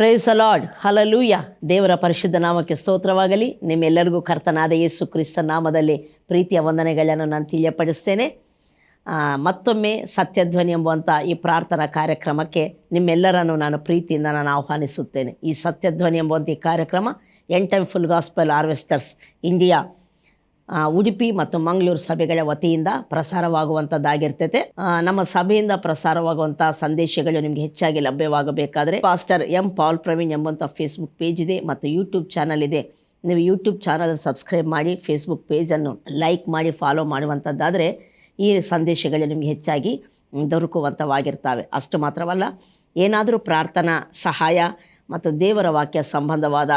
Praise the lord, hallelujah. ದೇವರ ಪರಿಶುದ್ಧ ನಾಮಕ್ಕೆ ಸ್ತೋತ್ರವಾಗಲಿ. ನಿಮ್ಮೆಲ್ಲರಿಗೂ ಕರ್ತನಾದ ಯೇಸು ಕ್ರಿಸ್ತ ನಾಮದಲ್ಲಿ ಪ್ರೀತಿಯ ವಂದನೆಗಳನ್ನು ನಾನು ತಿಳಿಯಪಡಿಸ್ತೇನೆ. ಮತ್ತೊಮ್ಮೆ ಸತ್ಯಧ್ವನಿ ಎಂಬುವಂಥ ಈ ಪ್ರಾರ್ಥನಾ ಕಾರ್ಯಕ್ರಮಕ್ಕೆ ನಿಮ್ಮೆಲ್ಲರನ್ನು ನಾನು ಪ್ರೀತಿಯಿಂದ ಆಹ್ವಾನಿಸುತ್ತೇನೆ. ಈ ಸತ್ಯಧ್ವನಿ ಎಂಬುವಂಥ ಈ ಕಾರ್ಯಕ್ರಮ end time full gospel harvesters India Udupi ಮತ್ತು ಮಂಗಳೂರು ಸಭೆಗಳ ವತಿಯಿಂದ ಪ್ರಸಾರವಾಗುವಂಥದ್ದಾಗಿರ್ತೈತೆ. ನಮ್ಮ ಸಭೆಯಿಂದ ಪ್ರಸಾರವಾಗುವಂಥ ಸಂದೇಶಗಳು ನಿಮಗೆ ಹೆಚ್ಚಾಗಿ ಲಭ್ಯವಾಗಬೇಕಾದರೆ ಪಾಸ್ಟರ್ ಎಂ ಪಾಲ್ ಪ್ರವೀಣ್ ಎಂಬಂಥ ಫೇಸ್ಬುಕ್ ಪೇಜ್ ಇದೆ ಮತ್ತು ಯೂಟ್ಯೂಬ್ ಚಾನಲ್ ಇದೆ. ನೀವು ಯೂಟ್ಯೂಬ್ ಚಾನಲ್ ಸಬ್ಸ್ಕ್ರೈಬ್ ಮಾಡಿ, ಫೇಸ್ಬುಕ್ ಪೇಜನ್ನು ಲೈಕ್ ಮಾಡಿ, ಫಾಲೋ ಮಾಡುವಂಥದ್ದಾದರೆ ಈ ಸಂದೇಶಗಳು ನಿಮಗೆ ಹೆಚ್ಚಾಗಿ ದೊರಕುವಂಥವಾಗಿರ್ತವೆ. ಅಷ್ಟು ಮಾತ್ರವಲ್ಲ, ಏನಾದರೂ ಪ್ರಾರ್ಥನಾ ಸಹಾಯ ಮತ್ತು ದೇವರ ವಾಕ್ಯ ಸಂಬಂಧವಾದ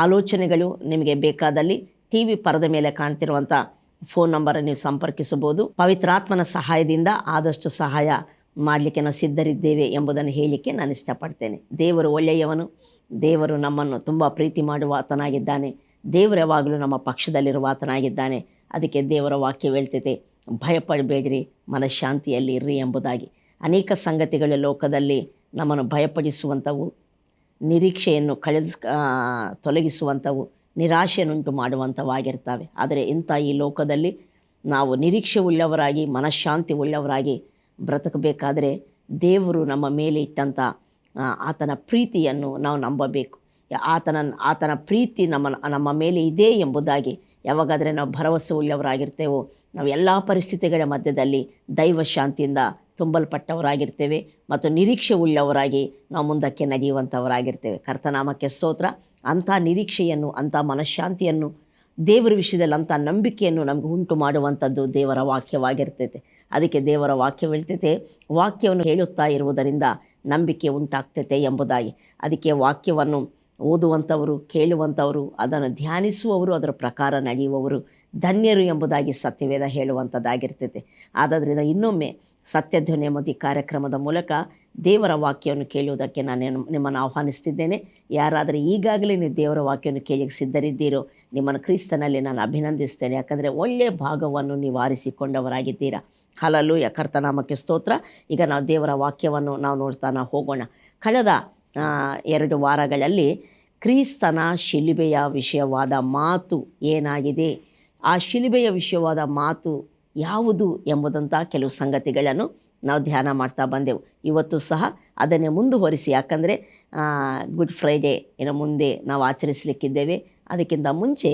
ಆಲೋಚನೆಗಳು ನಿಮಗೆ ಬೇಕಾದಲ್ಲಿ ಟಿ ವಿ ಪರದ ಮೇಲೆ ಕಾಣ್ತಿರುವಂಥ ಫೋನ್ ನಂಬರನ್ನು ನೀವು ಸಂಪರ್ಕಿಸಬಹುದು. ಪವಿತ್ರಾತ್ಮನ ಸಹಾಯದಿಂದ ಆದಷ್ಟು ಸಹಾಯ ಮಾಡಲಿಕ್ಕೆ ನಾವು ಸಿದ್ಧರಿದ್ದೇವೆ ಎಂಬುದನ್ನು ಹೇಳಲಿಕ್ಕೆ ನಾನು ಇಷ್ಟಪಡ್ತೇನೆ. ದೇವರು ಒಳ್ಳೆಯವನು. ದೇವರು ನಮ್ಮನ್ನು ತುಂಬ ಪ್ರೀತಿ ಮಾಡುವ ಆತನಾಗಿದ್ದಾನೆ. ದೇವರು ಯಾವಾಗಲೂ ನಮ್ಮ ಪಕ್ಷದಲ್ಲಿರುವ ಆತನಾಗಿದ್ದಾನೆ. ಅದಕ್ಕೆ ದೇವರ ವಾಕ್ಯ ಹೇಳ್ತೈತೆ, ಭಯಪಡಬೇಡ್ರಿ, ಮನಃಶಾಂತಿಯಲ್ಲಿ ಇರ್ರಿ ಎಂಬುದಾಗಿ. ಅನೇಕ ಸಂಗತಿಗಳ ಲೋಕದಲ್ಲಿ ನಮ್ಮನ್ನು ಭಯಪಡಿಸುವಂಥವು, ನಿರೀಕ್ಷೆಯನ್ನು ತೊಲಗಿಸುವಂಥವು, ನಿರಾಶೆಯನ್ನುಂಟು ಮಾಡುವಂಥವಾಗಿರ್ತವೆ. ಆದರೆ ಇಂಥ ಈ ಲೋಕದಲ್ಲಿ ನಾವು ನಿರೀಕ್ಷೆ ಉಳ್ಳವರಾಗಿ, ಮನಃಶಾಂತಿ ಉಳ್ಳವರಾಗಿ ಬ್ರತಕಬೇಕಾದರೆ ದೇವರು ನಮ್ಮ ಮೇಲೆ ಇಟ್ಟಂಥ ಆತನ ಪ್ರೀತಿಯನ್ನು ನಾವು ನಂಬಬೇಕು. ಆತನ ಪ್ರೀತಿ ನಮ್ಮ ಮೇಲೆ ಇದೆ ಎಂಬುದಾಗಿ ಯಾವಾಗಾದರೆ ನಾವು ಭರವಸೆ ಉಳ್ಳವರಾಗಿರ್ತೇವೋ, ನಾವು ಎಲ್ಲ ಪರಿಸ್ಥಿತಿಗಳ ಮಧ್ಯದಲ್ಲಿ ದೈವ ಶಾಂತಿಯಿಂದ ತುಂಬಲ್ಪಟ್ಟವರಾಗಿರ್ತೇವೆ ಮತ್ತು ನಿರೀಕ್ಷೆ ಉಳ್ಳವರಾಗಿ ನಾವು ಮುಂದಕ್ಕೆ ನಡೆಯುವಂಥವರಾಗಿರ್ತೇವೆ. ಕರ್ತನಾಮಕ್ಕೆ ಸ್ತೋತ್ರ. ಅಂಥ ನಿರೀಕ್ಷೆಯನ್ನು, ಅಂಥ ಮನಃಶಾಂತಿಯನ್ನು, ದೇವರ ವಿಷಯದಲ್ಲಿ ಅಂಥ ನಂಬಿಕೆಯನ್ನು ನಮಗೆ ಉಂಟು ಮಾಡುವಂಥದ್ದು ದೇವರ ವಾಕ್ಯವಾಗಿರ್ತೈತೆ. ಅದಕ್ಕೆ ದೇವರ ವಾಕ್ಯ ಹೇಳ್ತೈತೆ, ವಾಕ್ಯವನ್ನು ಹೇಳುತ್ತಾ ಇರುವುದರಿಂದ ನಂಬಿಕೆ ಉಂಟಾಗ್ತೈತೆ ಎಂಬುದಾಗಿ. ಅದಕ್ಕೆ ವಾಕ್ಯವನ್ನು ಓದುವಂಥವರು, ಕೇಳುವಂಥವರು, ಅದನ್ನು ಧ್ಯಾನಿಸುವವರು, ಅದರ ಪ್ರಕಾರ ನಡೆಯುವವರು ಧನ್ಯರು ಎಂಬುದಾಗಿ ಸತ್ಯವೇದ ಹೇಳುವಂಥದ್ದಾಗಿರ್ತೈತೆ. ಆದ್ದರಿಂದ ಇನ್ನೊಮ್ಮೆ ಸತ್ಯಧ್ವನಿ ಎಂಬ ಈ ಕಾರ್ಯಕ್ರಮದ ಮೂಲಕ ದೇವರ ವಾಕ್ಯವನ್ನು ಕೇಳುವುದಕ್ಕೆ ನಾನು ನಿಮ್ಮನ್ನು ಆಹ್ವಾನಿಸ್ತಿದ್ದೇನೆ. ಯಾರಾದರೂ ಈಗಾಗಲೇ ನೀವು ದೇವರ ವಾಕ್ಯವನ್ನು ಕೇಳಲಿಕ್ಕೆ ಸಿದ್ಧರಿದ್ದೀರೋ, ನಿಮ್ಮನ್ನು ಕ್ರಿಸ್ತನಲ್ಲಿ ನಾನು ಅಭಿನಂದಿಸ್ತೇನೆ. ಯಾಕಂದರೆ ಒಳ್ಳೆಯ ಭಾಗವನ್ನು ನೀವು ಆರಿಸಿಕೊಂಡವರಾಗಿದ್ದೀರಾ. ಹಲ್ಲೆಲೂಯಾ, ಕರ್ತನಾಮಕ್ಕೆ ಸ್ತೋತ್ರ. ಈಗ ನಾವು ದೇವರ ವಾಕ್ಯವನ್ನು ನಾವು ನೋಡ್ತಾ ಹೋಗೋಣ. ಕಳೆದ 2 ವಾರಗಳಲ್ಲಿ ಕ್ರಿಸ್ತನ ಶಿಲುಬೆಯ ವಿಷಯವಾದ ಮಾತು ಏನಾಗಿದೆ, ಆ ಶಿಲುಬೆಯ ವಿಷಯವಾದ ಮಾತು ಯಾವುದು ಎಂಬುದಂಥ ಕೆಲವು ಸಂಗತಿಗಳನ್ನು ನಾವು ಧ್ಯಾನ ಮಾಡ್ತಾ ಬಂದೆವು. ಇವತ್ತು ಸಹ ಅದನ್ನೇ ಮುಂದುವರಿಸಿ, ಯಾಕಂದರೆ ಗುಡ್ ಫ್ರೈಡೇ ಇನ್ನು ಮುಂದೆ ನಾವು ಆಚರಿಸಲಿಕ್ಕಿದ್ದೇವೆ. ಅದಕ್ಕಿಂತ ಮುಂಚೆ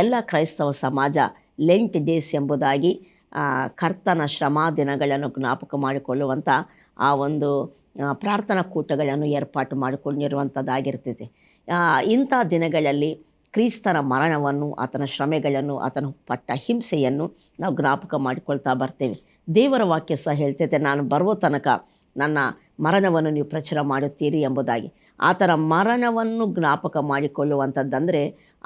ಎಲ್ಲ ಕ್ರೈಸ್ತವ ಸಮಾಜ ಲೆಂಟ್ ಡೇಸ್ ಎಂಬುದಾಗಿ ಕರ್ತನ ಶ್ರಮ ದಿನಗಳನ್ನು ಜ್ಞಾಪಕ ಮಾಡಿಕೊಳ್ಳುವಂಥ ಆ ಒಂದು ಪ್ರಾರ್ಥನಾ ಕೂಟಗಳನ್ನು ಏರ್ಪಾಟು ಮಾಡಿಕೊಂಡಿರುವಂಥದ್ದಾಗಿರ್ತೈತೆ. ಇಂಥ ದಿನಗಳಲ್ಲಿ ಕ್ರಿಸ್ತನ ಮರಣವನ್ನು, ಆತನ ಶ್ರಮೆಗಳನ್ನು, ಆತನ ಪಟ್ಟ ಹಿಂಸೆಯನ್ನು ನಾವು ಜ್ಞಾಪಕ ಮಾಡಿಕೊಳ್ತಾ ಬರ್ತೇವೆ. ದೇವರ ವಾಕ್ಯ ಸಹ ಹೇಳ್ತೈತೆ, ನಾನು ಬರುವ ತನಕ ನನ್ನ ಮರಣವನ್ನು ನೀವು ಪ್ರಚಾರ ಮಾಡುತ್ತೀರಿ ಎಂಬುದಾಗಿ. ಆತನ ಮರಣವನ್ನು ಜ್ಞಾಪಕ ಮಾಡಿಕೊಳ್ಳುವಂಥದ್ದಂದರೆ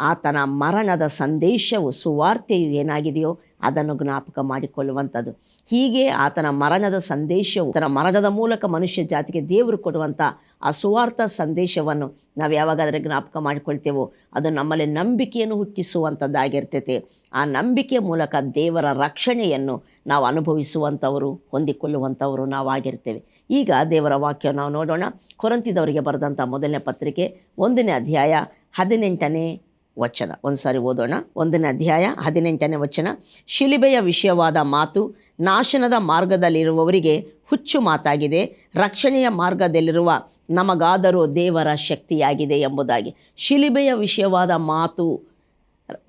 ಆತನ ಮರಣದ ಸಂದೇಶವು, ಸುವಾರ್ತೆಯು ಏನಾಗಿದೆಯೋ ಅದನ್ನು ಜ್ಞಾಪಕ ಮಾಡಿಕೊಳ್ಳುವಂಥದ್ದು. ಹೀಗೆ ಆತನ ಮರಣದ ಸಂದೇಶವು, ಆತನ ಮರಣದ ಮೂಲಕ ಮನುಷ್ಯ ಜಾತಿಗೆ ದೇವರು ಕೊಡುವಂಥ ಆ ಸುವಾರ್ಥ ಸಂದೇಶವನ್ನು ನಾವು ಯಾವಾಗಾದರೆ ಜ್ಞಾಪಕ ಮಾಡಿಕೊಳ್ತೇವೋ ಅದು ನಮ್ಮಲ್ಲಿ ನಂಬಿಕೆಯನ್ನು ಹುಟ್ಟಿಸುವಂಥದ್ದಾಗಿರ್ತೈತೆ. ಆ ನಂಬಿಕೆಯ ಮೂಲಕ ದೇವರ ರಕ್ಷಣೆಯನ್ನು ನಾವು ಅನುಭವಿಸುವಂಥವರು, ಹೊಂದಿಕೊಳ್ಳುವಂಥವರು ನಾವಾಗಿರ್ತೇವೆ. ಈಗ ದೇವರ ವಾಕ್ಯ ನಾವು ನೋಡೋಣ. ಕೊರಿಂಥದವರಿಗೆ ಬರೆದಂಥ ಮೊದಲನೇ ಪತ್ರಿಕೆ 1ನೇ ಅಧ್ಯಾಯ 18ನೇ ವಚನ. ಒಂದು ಸಾರಿ ಓದೋಣ. 1ನೇ ಅಧ್ಯಾಯ 18ನೇ ವಚನ. ಶಿಲುಬೆಯ ವಿಷಯವಾದ ಮಾತು ನಾಶನದ ಮಾರ್ಗದಲ್ಲಿರುವವರಿಗೆ ಹುಚ್ಚು ಮಾತಾಗಿದೆ, ರಕ್ಷಣೆಯ ಮಾರ್ಗದಲ್ಲಿರುವ ನಮಗಾದರೂ ದೇವರ ಶಕ್ತಿಯಾಗಿದೆ ಎಂಬುದಾಗಿ. ಶಿಲುಬೆಯ ವಿಷಯವಾದ ಮಾತು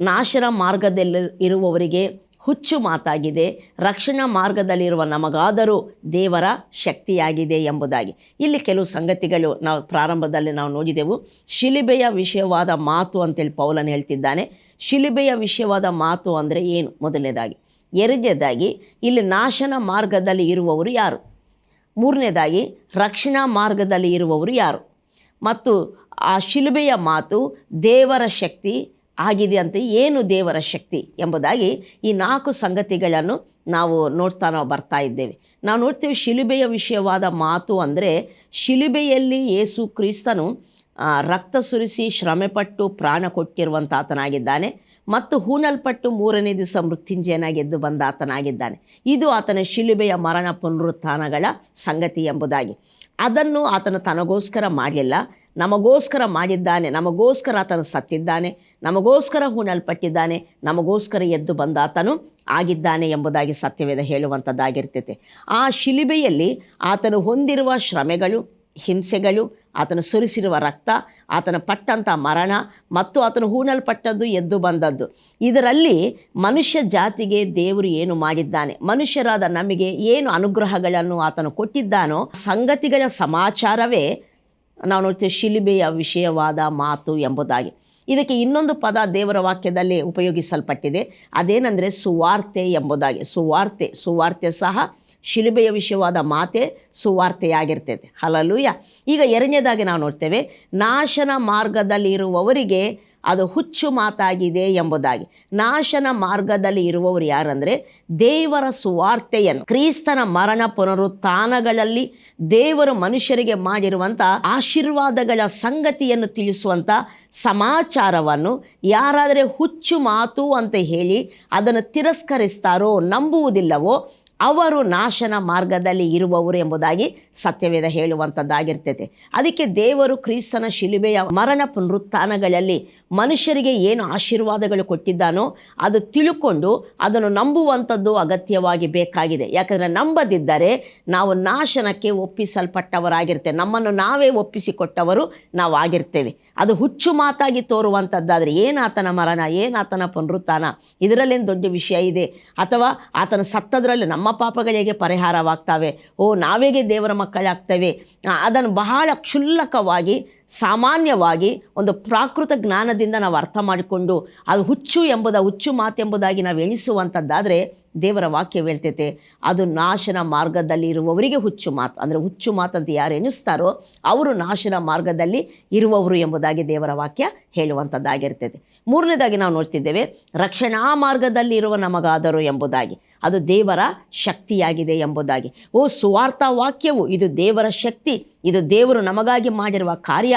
ನಾಶನ ಮಾರ್ಗದಲ್ಲಿ ಇರುವವರಿಗೆ ಹುಚ್ಚು ಮಾತಾಗಿದೆ, ರಕ್ಷಣಾ ಮಾರ್ಗದಲ್ಲಿರುವ ನಮಗಾದರೂ ದೇವರ ಶಕ್ತಿಯಾಗಿದೆ ಎಂಬುದಾಗಿ. ಇಲ್ಲಿ ಕೆಲವು ಸಂಗತಿಗಳು ನಾವು ಪ್ರಾರಂಭದಲ್ಲಿ ನಾವು ನೋಡಿದೆವು. ಶಿಲುಬೆಯ ವಿಷಯವಾದ ಮಾತು ಅಂತೇಳಿ ಪೌಲನು ಹೇಳ್ತಿದ್ದಾನೆ. ಶಿಲುಬೆಯ ವಿಷಯವಾದ ಮಾತು ಅಂದರೆ ಏನು? ಮೊದಲನೇದಾಗಿ. ಎರಡನೇದಾಗಿ ಇಲ್ಲಿ ನಾಶನ ಮಾರ್ಗದಲ್ಲಿ ಇರುವವರು ಯಾರು? ಮೂರನೇದಾಗಿ ರಕ್ಷಣಾ ಮಾರ್ಗದಲ್ಲಿ ಇರುವವರು ಯಾರು? ಮತ್ತು ಆ ಶಿಲುಬೆಯ ಮಾತು ದೇವರ ಶಕ್ತಿ ಆಗಿದೆ ಅಂತ. ಏನು ದೇವರ ಶಕ್ತಿ ಎಂಬುದಾಗಿ ಈ 4 ಸಂಗತಿಗಳನ್ನು ನಾವು ನಾವು ಬರ್ತಾ ಇದ್ದೇವೆ. ನಾವು ನೋಡ್ತೀವಿ, ಶಿಲುಬೆಯ ವಿಷಯವಾದ ಮಾತು ಅಂದರೆ ಶಿಲುಬೆಯಲ್ಲಿ ಯೇಸು ಕ್ರಿಸ್ತನು ರಕ್ತ ಸುರಿಸಿ ಶ್ರಮೆಪಟ್ಟು ಪ್ರಾಣ ಕೊಟ್ಟಿರುವಂಥ ಆತನಾಗಿದ್ದಾನೆ ಮತ್ತು ಹೂಣಲ್ಪಟ್ಟು 3ನೇ ದಿವಸ ಮೃತ್ಯುಂಜಯನಾಗಿ ಎದ್ದು ಬಂದ ಆತನಾಗಿದ್ದಾನೆ. ಇದು ಆತನ ಶಿಲುಬೆಯ ಮರಣ ಪುನರುತ್ಥಾನಗಳ ಸಂಗತಿ ಎಂಬುದಾಗಿ. ಅದನ್ನು ಆತನು ತನಗೋಸ್ಕರ ಮಾಡಲಿಲ್ಲ, ನಮಗೋಸ್ಕರ ಮಾಡಿದ್ದಾನೆ, ನಮಗೋಸ್ಕರ ಆತನು ಸತ್ತಿದ್ದಾನೆ, ನಮಗೋಸ್ಕರ ಹೂಣಲ್ಪಟ್ಟಿದ್ದಾನೆ, ನಮಗೋಸ್ಕರ ಎದ್ದು ಬಂದ ಆತನು ಆಗಿದ್ದಾನೆ ಎಂಬುದಾಗಿ ಸತ್ಯವೇದ ಹೇಳುವಂಥದ್ದಾಗಿರ್ತೈತೆ. ಆ ಶಿಲುಬೆಯಲ್ಲಿ ಆತನು ಹೊಂದಿರುವ ಶ್ರಮೆಗಳು, ಹಿಂಸೆಗಳು, ಆತನು ಸುರಿಸಿರುವ ರಕ್ತ, ಆತನು ಪಟ್ಟಂಥ ಮರಣ ಮತ್ತು ಆತನು ಹೂಣಲ್ಪಟ್ಟದ್ದು, ಎದ್ದು ಬಂದದ್ದು, ಇದರಲ್ಲಿ ಮನುಷ್ಯ ಜಾತಿಗೆ ದೇವರು ಏನು ಮಾಡಿದ್ದಾನೆ, ಮನುಷ್ಯರಾದ ನಮಗೆ ಏನು ಅನುಗ್ರಹಗಳನ್ನು ಆತನು ಕೊಟ್ಟಿದ್ದಾನೋ ಸಂಗತಿಗಳ ಸಮಾಚಾರವೇ ನಾವು ನೋಡ್ತೀವಿ ಶಿಲುಬೆಯ ವಿಷಯವಾದ ಮಾತು ಎಂಬುದಾಗಿ. ಇದಕ್ಕೆ ಇನ್ನೊಂದು ಪದ ದೇವರ ವಾಕ್ಯದಲ್ಲಿ ಉಪಯೋಗಿಸಲ್ಪಟ್ಟಿದೆ, ಅದೇನೆಂದರೆ ಸುವಾರ್ತೆ ಎಂಬುದಾಗಿ. ಸುವಾರ್ತೆ ಸಹ ಶಿಲುಬೆಯ ವಿಷಯವಾದ ಮಾತೆ ಸುವಾರ್ತೆಯಾಗಿರ್ತೈತೆ. ಹಲ್ಲೆಲೂಯ. ಈಗ ಎರಡನೇದಾಗಿ ನಾವು ನೋಡ್ತೇವೆ, ನಾಶನ ಮಾರ್ಗದಲ್ಲಿ ಇರುವವರಿಗೆ ಅದು ಹುಚ್ಚು ಮಾತಾಗಿದೆ ಎಂಬುದಾಗಿ. ನಾಶನ ಮಾರ್ಗದಲ್ಲಿ ಇರುವವರು ಯಾರಂದರೆ ದೇವರ ಸುವಾರ್ತೆಯನ್ನು, ಕ್ರಿಸ್ತನ ಮರಣ ಪುನರುತ್ಥಾನಗಳಲ್ಲಿ ದೇವರು ಮನುಷ್ಯರಿಗೆ ಮಾಡಿರುವಂಥ ಆಶೀರ್ವಾದಗಳ ಸಂಗತಿಯನ್ನು ತಿಳಿಸುವಂಥ ಸಮಾಚಾರವನ್ನು ಯಾರಾದರೆ ಹುಚ್ಚು ಮಾತು ಅಂತ ಹೇಳಿ ಅದನ್ನು ತಿರಸ್ಕರಿಸ್ತಾರೋ, ನಂಬುವುದಿಲ್ಲವೋ, ಅವರು ನಾಶನ ಮಾರ್ಗದಲ್ಲಿ ಇರುವವರು ಎಂಬುದಾಗಿ ಸತ್ಯವೇದ ಹೇಳುವಂಥದ್ದಾಗಿರ್ತೈತೆ. ಅದಕ್ಕೆ ದೇವರು ಕ್ರಿಸ್ತನ ಶಿಲುಬೆಯ ಮರಣ ಪುನರುತ್ಥಾನಗಳಲ್ಲಿ ಮನುಷ್ಯರಿಗೆ ಏನು ಆಶೀರ್ವಾದಗಳು ಕೊಟ್ಟಿದ್ದಾನೋ ಅದು ತಿಳ್ಕೊಂಡು ಅದನ್ನು ನಂಬುವಂಥದ್ದು ಅಗತ್ಯವಾಗಿ ಬೇಕಾಗಿದೆ. ಯಾಕಂದರೆ ನಂಬದಿದ್ದರೆ ನಾವು ನಾಶನಕ್ಕೆ ಒಪ್ಪಿಸಲ್ಪಟ್ಟವರಾಗಿರ್ತೇವೆ, ನಮ್ಮನ್ನು ನಾವೇ ಒಪ್ಪಿಸಿಕೊಟ್ಟವರು ನಾವು ಆಗಿರ್ತೇವೆ. ಅದು ಹುಚ್ಚು ಮಾತಾಗಿ ತೋರುವಂಥದ್ದಾದರೆ ಏನಾತನ ಮರಣ, ಏನಾತನ ಪುನರುತ್ಥಾನ, ಇದರಲ್ಲೇನು ದೊಡ್ಡ ವಿಷಯ ಇದೆ, ಅಥವಾ ಆತನ ಸತ್ತದ್ರಲ್ಲಿ ನಮ್ಮ ಪಾಪಗಳಿಗೆ ಪರಿಹಾರವಾಗ್ತವೆ, ನಾವೇಗೆ ದೇವರ ಮಕ್ಕಳಾಗ್ತೇವೆ, ಅದನ್ನು ಬಹಳ ಕ್ಷುಲ್ಲಕವಾಗಿ ಸಾಮಾನ್ಯವಾಗಿ ಒಂದು ಪ್ರಾಕೃತ ಜ್ಞಾನದಿಂದ ನಾವು ಅರ್ಥ ಮಾಡಿಕೊಂಡು ಅದು ಹುಚ್ಚು ಮಾತೆಂಬುದಾಗಿ ನಾವು ಎಣಿಸುವಂಥದ್ದಾದರೆ ದೇವರ ವಾಕ್ಯ ಹೇಳ್ತೈತೆ ಅದು ನಾಶನ ಮಾರ್ಗದಲ್ಲಿ ಇರುವವರಿಗೆ ಹುಚ್ಚು ಮಾತು. ಅಂದರೆ ಹುಚ್ಚು ಮಾತಂತ ಯಾರು ಎಣಿಸ್ತಾರೋ ಅವರು ನಾಶನ ಮಾರ್ಗದಲ್ಲಿ ಇರುವವರು ಎಂಬುದಾಗಿ ದೇವರ ವಾಕ್ಯ ಹೇಳುವಂಥದ್ದಾಗಿರ್ತೈತೆ. ಮೂರನೇದಾಗಿ ನಾವು ನೋಡ್ತಿದ್ದೇವೆ, ರಕ್ಷಣಾ ಮಾರ್ಗದಲ್ಲಿ ಇರುವ ನಮಗಾದರು ಎಂಬುದಾಗಿ. ಅದು ದೇವರ ಶಕ್ತಿಯಾಗಿದೆ ಎಂಬುದಾಗಿ. ಸುವಾರ್ಥ ವಾಕ್ಯವು ಇದು ದೇವರ ಶಕ್ತಿ, ಇದು ದೇವರು ನಮಗಾಗಿ ಮಾಡಿರುವ ಕಾರ್ಯ,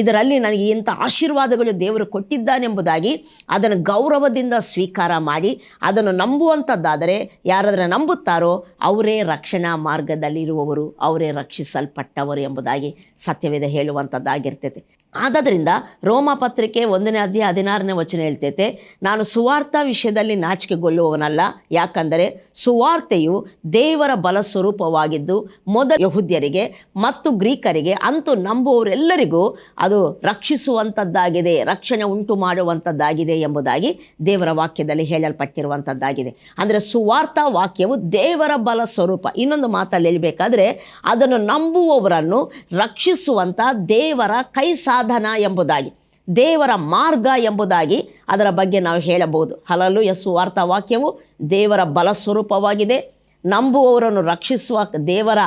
ಇದರಲ್ಲಿ ನನಗೆ ಇಂಥ ಆಶೀರ್ವಾದಗಳು ದೇವರು ಕೊಟ್ಟಿದ್ದಾನೆಂಬುದಾಗಿ ಅದನ್ನು ಗೌರವದಿಂದ ಸ್ವೀಕಾರ ಮಾಡಿ ಅದನ್ನು ನಂಬುವಂಥದ್ದಾದರೆ, ಯಾರಾದರೆ ನಂಬುತ್ತಾರೋ ಅವರೇ ರಕ್ಷಣಾ ಮಾರ್ಗದಲ್ಲಿರುವವರು, ಅವರೇ ರಕ್ಷಿಸಲ್ಪಟ್ಟವರು ಎಂಬುದಾಗಿ ಸತ್ಯವೇದ ಹೇಳುವಂಥದ್ದಾಗಿರ್ತೈತೆ. ಆದ್ದರಿಂದ ರೋಮ ಪತ್ರಿಕೆ 1ನೇ ಅಧ್ಯಾಯ 16ನೇ ವಚನ ಹೇಳ್ತೈತೆ, ನಾನು ಸುವಾರ್ಥ ವಿಷಯದಲ್ಲಿ ನಾಚಿಕೆಗೊಳ್ಳುವವನಲ್ಲ, ಯಾಕಂದರೆ ಸುವಾರ್ತೆಯು ದೇವರ ಬಲ ಸ್ವರೂಪವಾಗಿದ್ದು ಮೊದಲು ಯಹೂದ್ಯರಿಗೆ ಮತ್ತು ಗ್ರೀಕರಿಗೆ ಅಂತೂ ನಂಬುವವರೆಲ್ಲರಿಗೂ ಅದು ರಕ್ಷಿಸುವಂಥದ್ದಾಗಿದೆ, ರಕ್ಷಣೆ ಉಂಟು ಮಾಡುವಂಥದ್ದಾಗಿದೆ ಎಂಬುದಾಗಿ ದೇವರ ವಾಕ್ಯದಲ್ಲಿ ಹೇಳಲ್ಪಟ್ಟಿರುವಂಥದ್ದಾಗಿದೆ. ಅಂದರೆ ಸುವಾರ್ಥ ವಾಕ್ಯವು ದೇವರ ಬಲ ಸ್ವರೂಪ. ಇನ್ನೊಂದು ಮಾತಲ್ಲಿ ಹೇಳಬೇಕಾದ್ರೆ ಅದನ್ನು ನಂಬುವವರನ್ನು ರಕ್ಷಿಸುವಂಥ ದೇವರ ಕೈ ಸಾಧನ ಎಂಬುದಾಗಿ, ದೇವರ ಮಾರ್ಗ ಎಂಬುದಾಗಿ ಅದರ ಬಗ್ಗೆ ನಾವು ಹೇಳಬಹುದು. ಹಲ್ಲೆಲೂಯ. ಸುವಾರ್ಥ ವಾಕ್ಯವು ದೇವರ ಬಲ ಸ್ವರೂಪವಾಗಿದೆ, ನಂಬುವವರನ್ನು ರಕ್ಷಿಸುವ ದೇವರ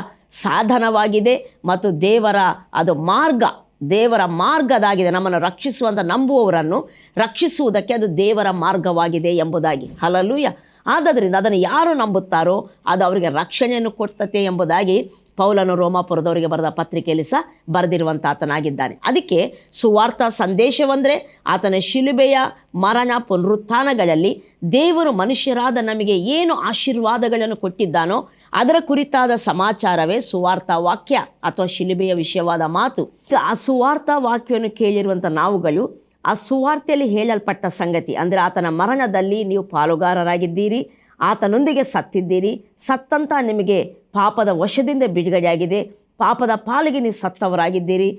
ಸಾಧನವಾಗಿದೆ ಮತ್ತು ದೇವರ ಅದು ಮಾರ್ಗ, ದೇವರ ಮಾರ್ಗದಾಗಿದೆ. ನಮ್ಮನ್ನು ರಕ್ಷಿಸುವಂಥ ನಂಬುವವರನ್ನು ರಕ್ಷಿಸುವುದಕ್ಕೆ ಅದು ದೇವರ ಮಾರ್ಗವಾಗಿದೆ ಎಂಬುದಾಗಿ. ಹಲ್ಲೆಲೂಯ. ಆದ್ದರಿಂದ ಅದನ್ನು ಯಾರು ನಂಬುತ್ತಾರೋ ಅದು ಅವರಿಗೆ ರಕ್ಷಣೆಯನ್ನು ಕೊಡ್ತತೆ ಎಂಬುದಾಗಿ ಪೌಲನು ರೋಮಾಪುರದವರಿಗೆ ಬರೆದ ಪತ್ರಿಕೆಯಲ್ಲಿ ಸಹ ಬರೆದಿರುವಂಥ ಆತನಾಗಿದ್ದಾನೆ. ಅದಕ್ಕೆ ಸುವಾರ್ಥ ಸಂದೇಶವೆಂದರೆ ಆತನ ಶಿಲುಬೆಯ ಮರಣ ಪುನರುತ್ಥಾನಗಳಲ್ಲಿ ದೇವರು ಮನುಷ್ಯರಾದ ನಮಗೆ ಏನು ಆಶೀರ್ವಾದಗಳನ್ನು ಕೊಟ್ಟಿದ್ದಾನೋ ಅದರ ಕುರಿತಾದ ಸಮಾಚಾರವೇ ಸುವಾರ್ಥ ವಾಕ್ಯ ಅಥವಾ ಶಿಲುಬೆಯ ವಿಷಯವಾದ ಮಾತು. ಆ ಸುವಾರ್ಥ ವಾಕ್ಯವನ್ನು ಕೇಳಿರುವಂಥ ನಾವುಗಳು ಆ ಸುವಾರ್ತೆಯಲ್ಲಿ ಹೇಳಲ್ಪಟ್ಟ ಸಂಗತಿ ಅಂದರೆ ಆತನ ಮರಣದಲ್ಲಿ ನೀವು ಪಾಲುಗಾರರಾಗಿದ್ದೀರಿ, ಆತನೊಂದಿಗೆ ಸತ್ತಿದ್ದೀರಿ, ಸತ್ತಂತ ನಿಮಗೆ ಪಾಪದ ವಶದಿಂದ ಬಿಡುಗಡೆಯಾಗಿದೆ, ಪಾಪದ ಪಾಲಿಗೆ ನೀವು ಸತ್ತವರಾಗಿದ್ದೀರಿ,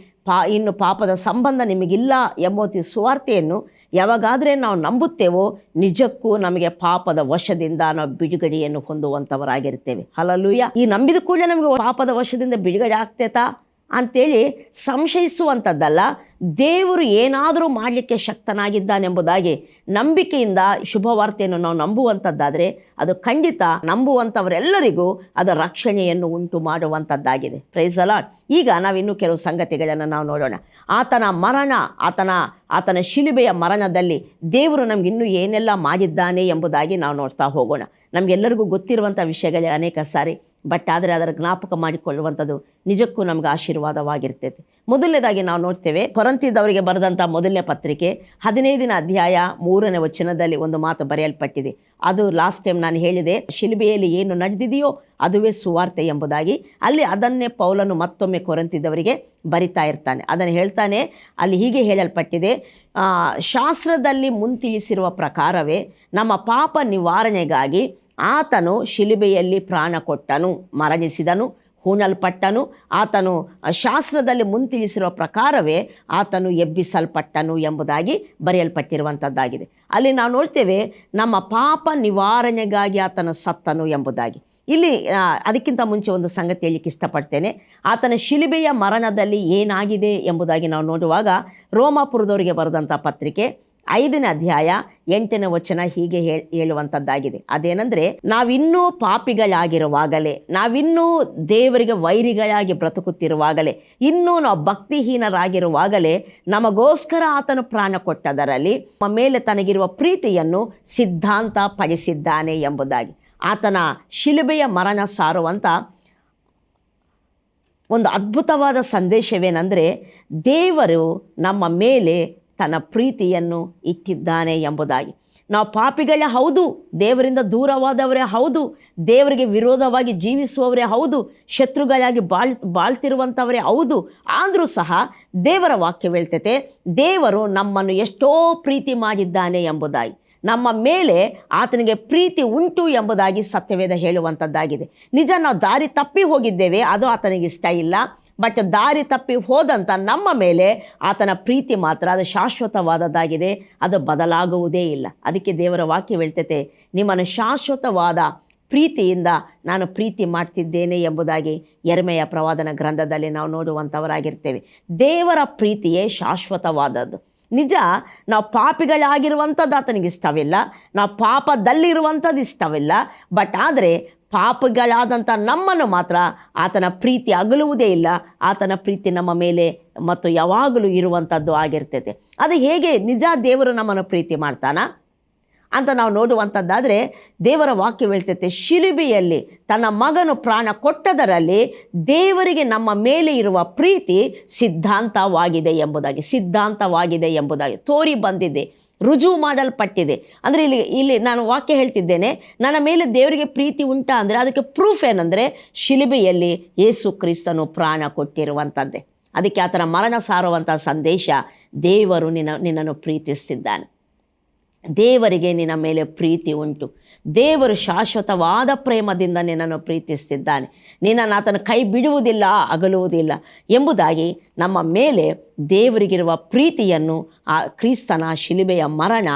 ಇನ್ನು ಪಾಪದ ಸಂಬಂಧ ನಿಮಗಿಲ್ಲ ಎಂಬ ಸುವಾರ್ತೆಯನ್ನು ಯಾವಾಗಾದರೆ ನಾವು ನಂಬುತ್ತೇವೋ ನಿಜಕ್ಕೂ ನಮಗೆ ಪಾಪದ ವಶದಿಂದ ನಾವು ಬಿಡುಗಡೆಯನ್ನು ಹೊಂದುವಂಥವರಾಗಿರ್ತೇವೆ. ಹಲ್ಲೆಲೂಯ. ಈ ನಂಬಿದ ಕೂಡಲೇ ನಮಗೆ ಪಾಪದ ವಶದಿಂದ ಬಿಡುಗಡೆ ಆಗ್ತೈತಾ ಅಂಥೇಳಿ ಸಂಶಯಿಸುವಂಥದ್ದಲ್ಲ, ದೇವರು ಏನಾದರೂ ಮಾಡಲಿಕ್ಕೆ ಶಕ್ತನಾಗಿದ್ದಾನೆಂಬುದಾಗಿ ನಂಬಿಕೆಯಿಂದ ಶುಭವಾರ್ತೆಯನ್ನು ನಾವು ನಂಬುವಂಥದ್ದಾದರೆ ಅದು ಖಂಡಿತ ನಂಬುವಂಥವರೆಲ್ಲರಿಗೂ ಅದು ರಕ್ಷಣೆಯನ್ನು ಉಂಟು ಮಾಡುವಂಥದ್ದಾಗಿದೆ. Praise the lord. ಈಗ ನಾವಿನ್ನೂ ಕೆಲವು ಸಂಗತಿಗಳನ್ನು ನಾವು ನೋಡೋಣ. ಆತನ ಮರಣ, ಆತನ ಶಿಲುಬೆಯ ಮರಣದಲ್ಲಿ ದೇವರು ನಮಗಿನ್ನೂ ಏನೆಲ್ಲ ಮಾಡಿದ್ದಾನೆ ಎಂಬುದಾಗಿ ನಾವು ನೋಡ್ತಾ ಹೋಗೋಣ. ನಮಗೆಲ್ಲರಿಗೂ ಗೊತ್ತಿರುವಂಥ ವಿಷಯಗಳೇ ಅನೇಕ ಸಾರಿ ಬಟ್ ಆದರೆ ಅದರ ಜ್ಞಾಪಕ ಮಾಡಿಕೊಳ್ಳುವಂಥದ್ದು ನಿಜಕ್ಕೂ ನಮ್ಗೆ ಆಶೀರ್ವಾದವಾಗಿರ್ತೈತೆ. ಮೊದಲನೇದಾಗಿ ನಾವು ನೋಡ್ತೇವೆ ಕೊರಂತಿದವರಿಗೆ ಬರೆದಂಥ ಮೊದಲನೇ ಪತ್ರಿಕೆ 15ನೇ ಅಧ್ಯಾಯ 3ನೇ ವಚನದಲ್ಲಿ ಒಂದು ಮಾತು ಬರೆಯಲ್ಪಟ್ಟಿದೆ. ಅದು ಲಾಸ್ಟ್ ಟೈಮ್ ನಾನು ಹೇಳಿದೆ, ಶಿಲುಬೆಯಲ್ಲಿ ಏನು ನಡೆದಿದೆಯೋ ಅದುವೇ ಸುವಾರ್ತೆ ಎಂಬುದಾಗಿ. ಅಲ್ಲಿ ಅದನ್ನೇ ಪೌಲನು ಮತ್ತೊಮ್ಮೆ ಕೊರಂತಿದವರಿಗೆ ಬರಿತಾ ಇರ್ತಾನೆ. ಅದನ್ನು ಹೇಳ್ತಾನೆ, ಅಲ್ಲಿ ಹೀಗೆ ಹೇಳಲ್ಪಟ್ಟಿದೆ, ಶಾಸ್ತ್ರದಲ್ಲಿ ಮುಂತಿಳಿಸಿರುವ ಪ್ರಕಾರವೇ ನಮ್ಮ ಪಾಪ ನಿವಾರಣೆಗಾಗಿ ಆತನು ಶಿಲುಬೆಯಲ್ಲಿ ಪ್ರಾಣ ಕೊಟ್ಟನು, ಮರಣಿಸಿದನು, ಹೂಣಲ್ಪಟ್ಟನು. ಆತನು ಶಾಸ್ತ್ರದಲ್ಲಿ ಮುಂತಿಳಿಸಿರುವ ಪ್ರಕಾರವೇ ಆತನು ಎಬ್ಬಿಸಲ್ಪಟ್ಟನು ಎಂಬುದಾಗಿ ಬರೆಯಲ್ಪಟ್ಟಿರುವಂಥದ್ದಾಗಿದೆ. ಅಲ್ಲಿ ನಾವು ನೋಡ್ತೇವೆ ನಮ್ಮ ಪಾಪ ನಿವಾರಣೆಗಾಗಿ ಆತನು ಸತ್ತನು ಎಂಬುದಾಗಿ. ಇಲ್ಲಿ ಅದಕ್ಕಿಂತ ಮುಂಚೆ ಒಂದು ಸಂಗತಿ ಹೇಳಲಿಕ್ಕೆ ಇಷ್ಟಪಡ್ತೇನೆ. ಆತನ ಶಿಲುಬೆಯ ಮರಣದಲ್ಲಿ ಏನಾಗಿದೆ ಎಂಬುದಾಗಿ ನಾವು ನೋಡುವಾಗ ರೋಮಾಪುರದವರಿಗೆ ಬರೆದಂಥ ಪತ್ರಿಕೆ 5ನೇ ಅಧ್ಯಾಯ 8ನೇ ವಚನ ಹೀಗೆ ಹೇಳುವಂಥದ್ದಾಗಿದೆ. ಅದೇನೆಂದರೆ, ನಾವಿನ್ನೂ ಪಾಪಿಗಳಾಗಿರುವಾಗಲೇ, ನಾವಿನ್ನೂ ದೇವರಿಗೆ ವೈರಿಗಳಾಗಿ ಬ್ರತುಕುತ್ತಿರುವಾಗಲೇ, ಇನ್ನೂ ನಾವು ಭಕ್ತಿಹೀನರಾಗಿರುವಾಗಲೇ ನಮಗೋಸ್ಕರ ಆತನು ಪ್ರಾಣ ಕೊಟ್ಟದರಲ್ಲಿ ನಮ್ಮ ಮೇಲೆ ತನಗಿರುವ ಪ್ರೀತಿಯನ್ನು ಸಿದ್ಧಾಂತ ಪಡಿಸಿದ್ದಾನೆ ಎಂಬುದಾಗಿ. ಆತನ ಶಿಲುಬೆಯ ಮರಣ ಸಾರುವಂಥ ಒಂದು ಅದ್ಭುತವಾದ ಸಂದೇಶವೇನೆಂದರೆ, ದೇವರು ನಮ್ಮ ಮೇಲೆ ತನ್ನ ಪ್ರೀತಿಯನ್ನು ಇಟ್ಟಿದ್ದಾನೆ ಎಂಬುದಾಗಿ. ನಾವು ಪಾಪಿಗಳೇ ಹೌದು, ದೇವರಿಂದ ದೂರವಾದವರೇ ಹೌದು, ದೇವರಿಗೆ ವಿರೋಧವಾಗಿ ಜೀವಿಸುವವರೇ ಹೌದು, ಶತ್ರುಗಳಾಗಿ ಬಾಳ್ತಿರುವಂಥವರೇ ಹೌದು. ಆದರೂ ಸಹ ದೇವರ ವಾಕ್ಯ ಹೇಳ್ತೈತೆ, ದೇವರು ನಮ್ಮನ್ನು ಎಷ್ಟೋ ಪ್ರೀತಿ ಮಾಡಿದ್ದಾನೆ ಎಂಬುದಾಗಿ, ನಮ್ಮ ಮೇಲೆ ಆತನಿಗೆ ಪ್ರೀತಿ ಉಂಟು ಎಂಬುದಾಗಿ ಸತ್ಯವೇದ ಹೇಳುವಂಥದ್ದಾಗಿದೆ. ನಿಜ, ನಾವು ದಾರಿ ತಪ್ಪಿ ಹೋಗಿದ್ದೇವೆ, ಅದು ಆತನಿಗೆ ಇಷ್ಟ ಇಲ್ಲ. ಬಟ್ ದಾರಿ ತಪ್ಪಿ ಹೋದಂಥ ನಮ್ಮ ಮೇಲೆ ಆತನ ಪ್ರೀತಿ ಮಾತ್ರ ಅದು ಶಾಶ್ವತವಾದದ್ದಾಗಿದೆ, ಅದು ಬದಲಾಗುವುದೇ ಇಲ್ಲ. ಅದಕ್ಕೆ ದೇವರ ವಾಕ್ಯ ಹೇಳ್ತೈತೆ, ನಿಮ್ಮನ್ನು ಶಾಶ್ವತವಾದ ಪ್ರೀತಿಯಿಂದ ನಾನು ಪ್ರೀತಿ ಮಾಡ್ತಿದ್ದೇನೆ ಎಂಬುದಾಗಿ ಯೆರೆಮೀಯ ಪ್ರವಾದನ ಗ್ರಂಥದಲ್ಲಿ ನಾವು ನೋಡುವಂಥವರಾಗಿರ್ತೇವೆ. ದೇವರ ಪ್ರೀತಿಯೇ ಶಾಶ್ವತವಾದದ್ದು. ನಿಜ, ನಾವು ಪಾಪಿಗಳಾಗಿರುವಂಥದ್ದು ಆತನಿಗೆ ಇಷ್ಟವಿಲ್ಲ, ನಾವು ಪಾಪದಲ್ಲಿರುವಂಥದ್ದು ಇಷ್ಟವಿಲ್ಲ. ಬಟ್ ಆದರೆ ಪಾಪಿಗಳಾದಂಥ ನಮ್ಮನ್ನು ಮಾತ್ರ ಆತನ ಪ್ರೀತಿ ಅಗಲುವುದೇ ಇಲ್ಲ. ಆತನ ಪ್ರೀತಿ ನಮ್ಮ ಮೇಲೆ ಮತ್ತು ಯಾವಾಗಲೂ ಇರುವಂಥದ್ದು ಆಗಿರ್ತೈತೆ. ಅದು ಹೇಗೆ ನಿಜ ದೇವರು ನಮ್ಮನ್ನು ಪ್ರೀತಿ ಮಾಡ್ತಾನ ಅಂತ ನಾವು ನೋಡುವಂಥದ್ದಾದರೆ, ದೇವರ ವಾಕ್ಯ ಹೇಳ್ತೈತೆ, ಶಿಲುಬೆಯಲ್ಲಿ ತನ್ನ ಮಗನು ಪ್ರಾಣ ಕೊಟ್ಟದರಲ್ಲಿ ದೇವರಿಗೆ ನಮ್ಮ ಮೇಲೆ ಇರುವ ಪ್ರೀತಿ ಸಿದ್ಧಾಂತವಾಗಿದೆ ಎಂಬುದಾಗಿ ತೋರಿ ಬಂದಿದೆ, ರುಜುವು ಮಾಡಲ್ಪಟ್ಟಿದೆ. ಅಂದರೆ ಇಲ್ಲಿ ನಾನು ವಾಕ್ಯ ಹೇಳ್ತಿದ್ದೇನೆ, ನನ್ನ ಮೇಲೆ ದೇವರಿಗೆ ಪ್ರೀತಿ ಉಂಟಾ ಅಂದರೆ ಅದಕ್ಕೆ ಪ್ರೂಫ್ ಏನಂದರೆ ಶಿಲುಬೆಯಲ್ಲಿ ಯೇಸು ಕ್ರಿಸ್ತನು ಪ್ರಾಣ ಕೊಟ್ಟಿರುವಂಥದ್ದೇ. ಅದಕ್ಕೆ ಆತನ ಮರಣ ಸಾರುವಂಥ ಸಂದೇಶ, ದೇವರು ನಿನ್ನನ್ನು ಪ್ರೀತಿಸ್ತಿದ್ದಾನೆ, ದೇವರಿಗೆ ನಿನ್ನ ಮೇಲೆ ಪ್ರೀತಿ ಉಂಟು, ದೇವರು ಶಾಶ್ವತವಾದ ಪ್ರೇಮದಿಂದ ನಿನ್ನನ್ನು ಪ್ರೀತಿಸ್ತಿದ್ದಾನೆ, ನಿನ್ನನ್ನು ಆತನ ಕೈ ಬಿಡುವುದಿಲ್ಲ, ಅಗಲುವುದಿಲ್ಲ ಎಂಬುದಾಗಿ ನಮ್ಮ ಮೇಲೆ ದೇವರಿಗಿರುವ ಪ್ರೀತಿಯನ್ನು ಆ ಕ್ರಿಸ್ತನ ಶಿಲುಬೆಯ ಮರಣ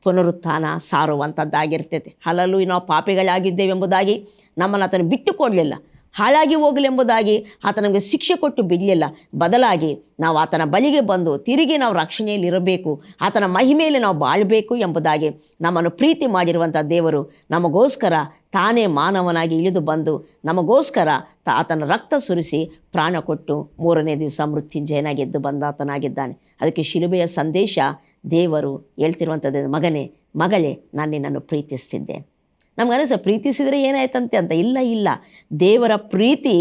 ಪುನರುತ್ಥಾನ ಸಾರುವಂಥದ್ದಾಗಿರ್ತೈತೆ. ಹಲಲು ನಾವು ಪಾಪಿಗಳಾಗಿದ್ದೇವೆಂಬುದಾಗಿ ನಮ್ಮನ್ನು ಆತನು ಬಿಟ್ಟುಕೊಡಲಿಲ್ಲ, ಹಾಳಾಗಿ ಹೋಗಲೆಂಬುದಾಗಿ ಆತ ನಮಗೆ ಶಿಕ್ಷೆ ಕೊಟ್ಟು ಬಿಡಲಿಲ್ಲ. ಬದಲಾಗಿ ನಾವು ಆತನ ಬಳಿಗೆ ಬಂದು ತಿರುಗಿ ನಾವು ರಕ್ಷಣೆಯಲ್ಲಿರಬೇಕು, ಆತನ ಮಹಿಮೆಯಲ್ಲಿ ನಾವು ಬಾಳಬೇಕು ಎಂಬುದಾಗಿ ನಮ್ಮನ್ನು ಪ್ರೀತಿ ಮಾಡಿರುವಂಥ ದೇವರು ನಮಗೋಸ್ಕರ ತಾನೇ ಮಾನವನಾಗಿ ಇಳಿದು ಬಂದು ನಮಗೋಸ್ಕರ ಆತನ ರಕ್ತ ಸುರಿಸಿ ಪ್ರಾಣ ಕೊಟ್ಟು 3ನೇ ದಿವಸ ಮೃತ್ಯುಂಜಯನಾಗಿ ಎದ್ದು ಬಂದಾತನಾಗಿದ್ದಾನೆ. ಅದಕ್ಕೆ ಶಿಲುಬೆಯ ಸಂದೇಶ ದೇವರು ಹೇಳ್ತಿರುವಂಥದ್ದು, ಮಗನೇ ಮಗಳೇ, ನಾನು ನಿನ್ನನ್ನು ಪ್ರೀತಿಸ್ತಿದ್ದೆ. ನಮಗನಿಸ ಪ್ರೀತಿಸಿದರೆ ಏನಾಯ್ತಂತೆ ಅಂತ. ಇಲ್ಲ, ದೇವರ ಪ್ರೀತಿ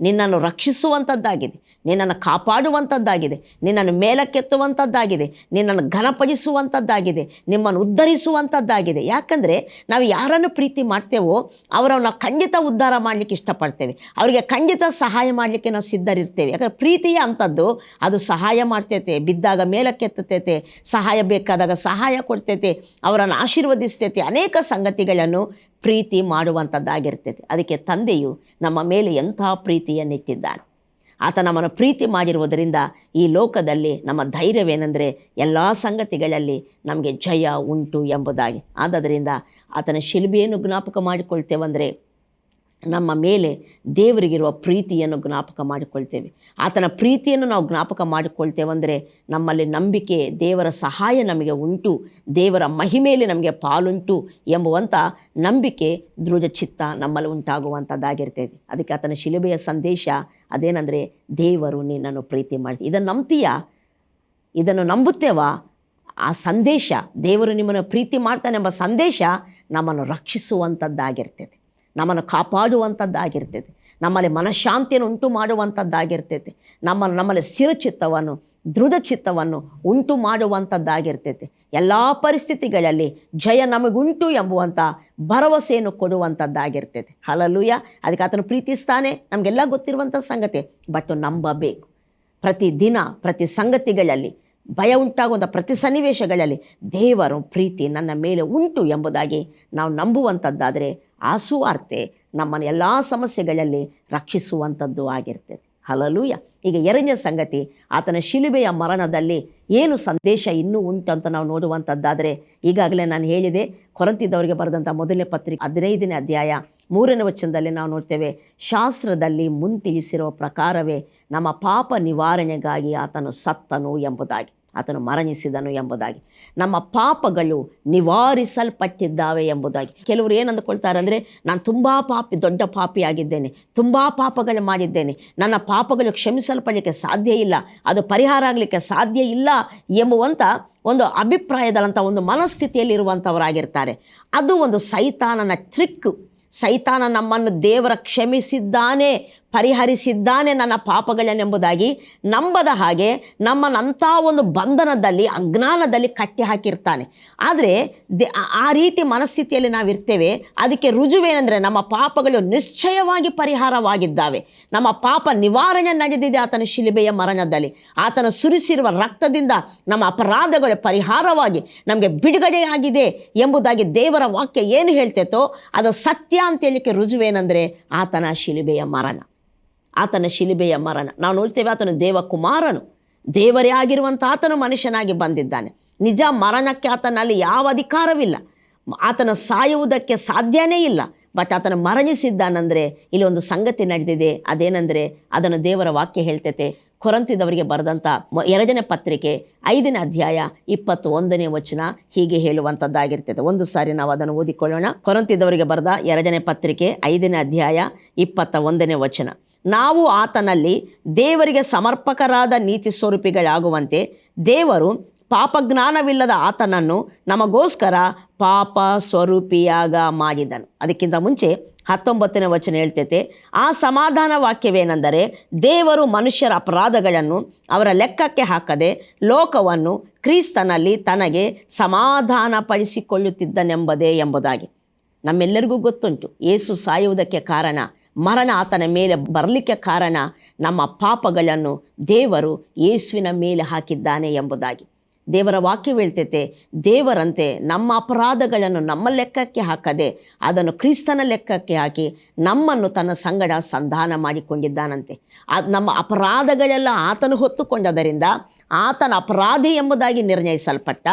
ನಿನ್ನನ್ನು ರಕ್ಷಿಸುವಂಥದ್ದಾಗಿದೆ, ನಿನ್ನನ್ನು ಕಾಪಾಡುವಂಥದ್ದಾಗಿದೆ, ನಿನ್ನನ್ನು ಮೇಲಕ್ಕೆತ್ತುವಂಥದ್ದಾಗಿದೆ, ನಿನ್ನನ್ನು ಘನಪಡಿಸುವಂಥದ್ದಾಗಿದೆ, ನಿಮ್ಮನ್ನು ಉದ್ಧರಿಸುವಂಥದ್ದಾಗಿದೆ. ಯಾಕಂದರೆ ನಾವು ಯಾರನ್ನು ಪ್ರೀತಿ ಮಾಡ್ತೇವೋ ಅವರನ್ನು ನಾವು ಖಂಡಿತ ಉದ್ಧಾರ ಮಾಡಲಿಕ್ಕೆ ಇಷ್ಟಪಡ್ತೇವೆ, ಅವರಿಗೆ ಖಂಡಿತ ಸಹಾಯ ಮಾಡಲಿಕ್ಕೆ ನಾವು ಸಿದ್ಧರಿರ್ತೇವೆ. ಯಾಕಂದರೆ ಪ್ರೀತಿಯ ಅಂಥದ್ದು, ಅದು ಸಹಾಯ ಮಾಡ್ತೈತೆ, ಬಿದ್ದಾಗ ಮೇಲಕ್ಕೆತ್ತತೈತೆ, ಸಹಾಯ ಬೇಕಾದಾಗ ಸಹಾಯ ಕೊಡ್ತೈತೆ, ಅವರನ್ನು ಆಶೀರ್ವದಿಸ್ತೈತೆ, ಅನೇಕ ಸಂಗತಿಗಳನ್ನು ಪ್ರೀತಿ ಮಾಡುವಂಥದ್ದಾಗಿರ್ತೈತೆ. ಅದಕ್ಕೆ ತಂದೆಯು ನಮ್ಮ ಮೇಲೆ ಎಂಥ ಪ್ರೀತಿಯನ್ನಿಟ್ಟಿದ್ದಾನೆ. ಆತ ನಮ್ಮನ್ನು ಪ್ರೀತಿ ಮಾಡಿರುವುದರಿಂದ ಈ ಲೋಕದಲ್ಲಿ ನಮ್ಮ ಧೈರ್ಯವೇನೆಂದರೆ ಎಲ್ಲ ಸಂಗತಿಗಳಲ್ಲಿ ನಮಗೆ ಜಯ ಉಂಟು ಎಂಬುದಾಗಿ. ಆದ್ದರಿಂದ ಆತನ ಶಿಲುಬೆಯನ್ನು ಜ್ಞಾಪಕ ಮಾಡಿಕೊಳ್ತೇವೆಂದರೆ ನಮ್ಮ ಮೇಲೆ ದೇವರಿಗಿರುವ ಪ್ರೀತಿಯನ್ನು ಜ್ಞಾಪಕ ಮಾಡಿಕೊಳ್ತೇವೆ. ಆತನ ಪ್ರೀತಿಯನ್ನು ನಾವು ಜ್ಞಾಪಕ ಮಾಡಿಕೊಳ್ತೇವೆಂದರೆ ನಮ್ಮಲ್ಲಿ ನಂಬಿಕೆ, ದೇವರ ಸಹಾಯ ನಮಗೆ ಉಂಟು, ದೇವರ ಮಹಿಮೆಯಲ್ಲಿ ನಮಗೆ ಪಾಲುಂಟು ಎಂಬುವಂಥ ನಂಬಿಕೆ, ದೃಢ ಚಿತ್ತ ನಮ್ಮಲ್ಲಿ ಉಂಟಾಗುವಂಥದ್ದಾಗಿರ್ತೈದೆ. ಅದಕ್ಕೆ ಆತನ ಶಿಲುಬೆಯ ಸಂದೇಶ ಅದೇನೆಂದರೆ, ದೇವರು ನಿನ್ನನ್ನು ಪ್ರೀತಿ ಮಾಡ್ತೀವಿ. ಇದನ್ನು ನಂಬ್ತೀಯಾ? ಇದನ್ನು ನಂಬುತ್ತೇವಾ? ಆ ಸಂದೇಶ, ದೇವರು ನಿಮ್ಮನ್ನು ಪ್ರೀತಿ ಮಾಡ್ತಾನೆಂಬ ಸಂದೇಶ ನಮ್ಮನ್ನು ರಕ್ಷಿಸುವಂಥದ್ದಾಗಿರ್ತೈದೆ, ನಮ್ಮನ್ನು ಕಾಪಾಡುವಂಥದ್ದಾಗಿರ್ತೈತೆ, ನಮ್ಮಲ್ಲಿ ಮನಃಶಾಂತಿಯನ್ನು ಉಂಟು ಮಾಡುವಂಥದ್ದಾಗಿರ್ತೈತೆ, ನಮ್ಮಲ್ಲಿ ಸ್ಥಿರಚಿತ್ತವನ್ನು ದೃಢಚಿತ್ತವನ್ನು ಉಂಟು ಮಾಡುವಂಥದ್ದಾಗಿರ್ತೈತೆ. ಎಲ್ಲ ಪರಿಸ್ಥಿತಿಗಳಲ್ಲಿ ಜಯ ನಮಗುಂಟು ಎಂಬುವಂಥ ಭರವಸೆಯನ್ನು ಕೊಡುವಂಥದ್ದಾಗಿರ್ತೈತೆ. ಹಲ್ಲೆಲೂಯಾ. ಅದಕ್ಕೆ ಆತನು ಪ್ರೀತಿಸ್ತಾನೆ, ನಮಗೆಲ್ಲ ಗೊತ್ತಿರುವಂಥ ಸಂಗತಿ. ಬಟ್ ನಂಬಬೇಕು. ಪ್ರತಿ ದಿನ ಪ್ರತಿ ಸಂಗತಿಗಳಲ್ಲಿ ಭಯ ಉಂಟಾಗುವಂಥ ಪ್ರತಿ ಸನ್ನಿವೇಶಗಳಲ್ಲಿ ದೇವರ ಪ್ರೀತಿ ನನ್ನ ಮೇಲೆ ಉಂಟು ಎಂಬುದಾಗಿ ನಾವು ನಂಬುವಂಥದ್ದಾದರೆ ಆ ಸುವಾರ್ತೆ ನಮ್ಮನ್ನು ಎಲ್ಲ ಸಮಸ್ಯೆಗಳಲ್ಲಿ ರಕ್ಷಿಸುವಂಥದ್ದು ಆಗಿರ್ತದೆ. ಹಲ್ಲೆಲೂಯ. ಈಗ ಎರಡನೇ ಸಂಗತಿ, ಆತನ ಶಿಲುಬೆಯ ಮರಣದಲ್ಲಿ ಏನು ಸಂದೇಶ ಇನ್ನೂ ಉಂಟು ಅಂತ ನಾವು ನೋಡುವಂಥದ್ದಾದರೆ, ಈಗಾಗಲೇ ನಾನು ಹೇಳಿದೆ, ಕೊರಿಂಥದವರಿಗೆ ಬರೆದಂಥ ಮೊದಲನೇ ಪತ್ರಿಕೆ 15ನೇ ಅಧ್ಯಾಯ 3ನೇ ವಚನದಲ್ಲಿ ನಾವು ನೋಡ್ತೇವೆ, ಶಾಸ್ತ್ರದಲ್ಲಿ ಮುಂತಿಳಿಸಿರುವ ಪ್ರಕಾರವೇ ನಮ್ಮ ಪಾಪ ನಿವಾರಣೆಗಾಗಿ ಆತನು ಸತ್ತನು ಎಂಬುದಾಗಿ, ಆತನು ಮರಣಿಸಿದನು ಎಂಬುದಾಗಿ, ನಮ್ಮ ಪಾಪಗಳು ನಿವಾರಿಸಲ್ಪಟ್ಟಿದ್ದಾವೆ ಎಂಬುದಾಗಿ. ಕೆಲವರು ಏನು ಅಂದುಕೊಳ್ತಾರೆ ಅಂದರೆ, ನಾನು ತುಂಬ ದೊಡ್ಡ ಪಾಪಿಯಾಗಿದ್ದೇನೆ, ತುಂಬ ಪಾಪಗಳು ಮಾಡಿದ್ದೇನೆ, ನನ್ನ ಪಾಪಗಳು ಕ್ಷಮಿಸಲ್ಪಡಲಿಕ್ಕೆ ಸಾಧ್ಯ ಇಲ್ಲ, ಅದು ಪರಿಹಾರ ಆಗಲಿಕ್ಕೆ ಸಾಧ್ಯ ಇಲ್ಲ ಎಂಬುವಂಥ ಒಂದು ಅಭಿಪ್ರಾಯದಲ್ಲಂಥ ಒಂದು ಮನಸ್ಥಿತಿಯಲ್ಲಿರುವಂಥವರಾಗಿರ್ತಾರೆ. ಅದು ಒಂದು ಸೈತಾನನ ಟ್ರಿಕ್. ಸೈತಾನ ನಮ್ಮನ್ನು ದೇವರ ಕ್ಷಮಿಸಿದ್ದಾನೆ, ಪರಿಹರಿಸಿದ್ದಾನೆ ನನ್ನ ಪಾಪಗಳನ್ನೆಂಬುದಾಗಿ ನಂಬದ ಹಾಗೆ ನಮ್ಮನ್ನಂಥ ಒಂದು ಬಂಧನದಲ್ಲಿ, ಅಜ್ಞಾನದಲ್ಲಿ ಕಟ್ಟಿ ಹಾಕಿರ್ತಾನೆ. ಆದರೆ ಆ ರೀತಿ ಮನಸ್ಥಿತಿಯಲ್ಲಿ ನಾವಿರ್ತೇವೆ. ಅದಕ್ಕೆ ರುಜುವೇನೆಂದರೆ, ನಮ್ಮ ಪಾಪಗಳು ನಿಶ್ಚಯವಾಗಿ ಪರಿಹಾರವಾಗಿದ್ದಾವೆ. ನಮ್ಮ ಪಾಪ ನಿವಾರಣೆ ನಡೆದಿದೆ ಆತನ ಶಿಲುಬೆಯ ಮರಣದಲ್ಲಿ. ಆತನ ಸುರಿಸಿರುವ ರಕ್ತದಿಂದ ನಮ್ಮ ಅಪರಾಧಗಳು ಪರಿಹಾರವಾಗಿ ನಮಗೆ ಬಿಡುಗಡೆಯಾಗಿದೆ ಎಂಬುದಾಗಿ ದೇವರ ವಾಕ್ಯ ಏನು ಹೇಳ್ತೈತೋ ಅದು ಸತ್ಯ ಅಂತ ಹೇಳಲಿಕ್ಕೆ ರುಜುವೇನೆಂದರೆ ಆತನ ಶಿಲುಬೆಯ ಮರಣ. ಆತನ ಶಿಲುಬೆಯ ಮರಣ ನಾವು ನೋಡ್ತೇವೆ. ಆತನು ದೇವಕುಮಾರನು, ದೇವರೇ ಆಗಿರುವಂಥ ಆತನು ಮನುಷ್ಯನಾಗಿ ಬಂದಿದ್ದಾನೆ. ನಿಜ, ಮರಣಕ್ಕೆ ಆತನಲ್ಲಿ ಯಾವ ಅಧಿಕಾರವಿಲ್ಲ, ಆತನ ಸಾಯುವುದಕ್ಕೆ ಸಾಧ್ಯನೇ ಇಲ್ಲ. ಬಟ್ ಆತನು ಮರಣಿಸಿದ್ದಾನಂದರೆ ಇಲ್ಲಿ ಒಂದು ಸಂಗತಿ ನಡೆದಿದೆ. ಅದೇನೆಂದರೆ, ಅದನ್ನು ದೇವರ ವಾಕ್ಯ ಹೇಳ್ತೈತೆ. ಕೊರಿಂಥದವರಿಗೆ ಬರೆದಂಥ 2ನೇ ಪತ್ರಿಕೆ 5ನೇ ಅಧ್ಯಾಯ 21ನೇ ವಚನ ಹೀಗೆ ಹೇಳುವಂಥದ್ದಾಗಿರ್ತದೆ. ಒಂದು ಸಾರಿ ನಾವು ಅದನ್ನು ಓದಿಕೊಳ್ಳೋಣ. ಕೊರಿಂಥದವರಿಗೆ ಬರೆದ 2ನೇ ಪತ್ರಿಕೆ 5ನೇ ಅಧ್ಯಾಯ 21ನೇ ವಚನ, ನಾವು ಆತನಲ್ಲಿ ದೇವರಿಗೆ ಸಮರ್ಪಕರಾದ ನೀತಿ ಸ್ವರೂಪಿಗಳಾಗುವಂತೆ ದೇವರು ಪಾಪಜ್ಞಾನವಿಲ್ಲದ ಆತನನ್ನು ನಮಗೋಸ್ಕರ ಪಾಪ ಸ್ವರೂಪಿಯಾಗ ಮಾಡಿದನು. ಅದಕ್ಕಿಂತ ಮುಂಚೆ 19ನೇ ವಚನ ಹೇಳ್ತೈತೆ, ಆ ಸಮಾಧಾನ ವಾಕ್ಯವೇನೆಂದರೆ, ದೇವರು ಮನುಷ್ಯರ ಅಪರಾಧಗಳನ್ನು ಅವರ ಲೆಕ್ಕಕ್ಕೆ ಹಾಕದೆ ಲೋಕವನ್ನು ಕ್ರಿಸ್ತನಲ್ಲಿ ತನಗೆ ಸಮಾಧಾನ ಪಡಿಸಿಕೊಳ್ಳುತ್ತಿದ್ದನೆಂಬುದೇ ಎಂಬುದಾಗಿ. ನಮ್ಮೆಲ್ಲರಿಗೂ ಗೊತ್ತುಂಟು, ಯೇಸು ಸಾಯುವುದಕ್ಕೆ ಕಾರಣ, ಮರಣ ಆತನ ಮೇಲೆ ಬರಲಿಕ್ಕೆ ಕಾರಣ, ನಮ್ಮ ಪಾಪಗಳನ್ನು ದೇವರು ಯೇಸುವಿನ ಮೇಲೆ ಹಾಕಿದ್ದಾನೆ ಎಂಬುದಾಗಿ. ದೇವರ ವಾಕ್ಯ ಹೇಳ್ತೈತೆ, ದೇವರಂತೆ ನಮ್ಮ ಅಪರಾಧಗಳನ್ನು ನಮ್ಮ ಲೆಕ್ಕಕ್ಕೆ ಹಾಕದೆ ಅದನ್ನು ಕ್ರಿಸ್ತನ ಲೆಕ್ಕಕ್ಕೆ ಹಾಕಿ ನಮ್ಮನ್ನು ತನ್ನ ಸಂಗಡ ಸಂಧಾನ ಮಾಡಿಕೊಂಡಿದ್ದಾನಂತೆ. ನಮ್ಮ ಅಪರಾಧಗಳೆಲ್ಲ ಆತನು ಹೊತ್ತುಕೊಂಡದರಿಂದ ಆತನ ಅಪರಾಧಿ ಎಂಬುದಾಗಿ ನಿರ್ಣಯಿಸಲ್ಪಟ್ಟ.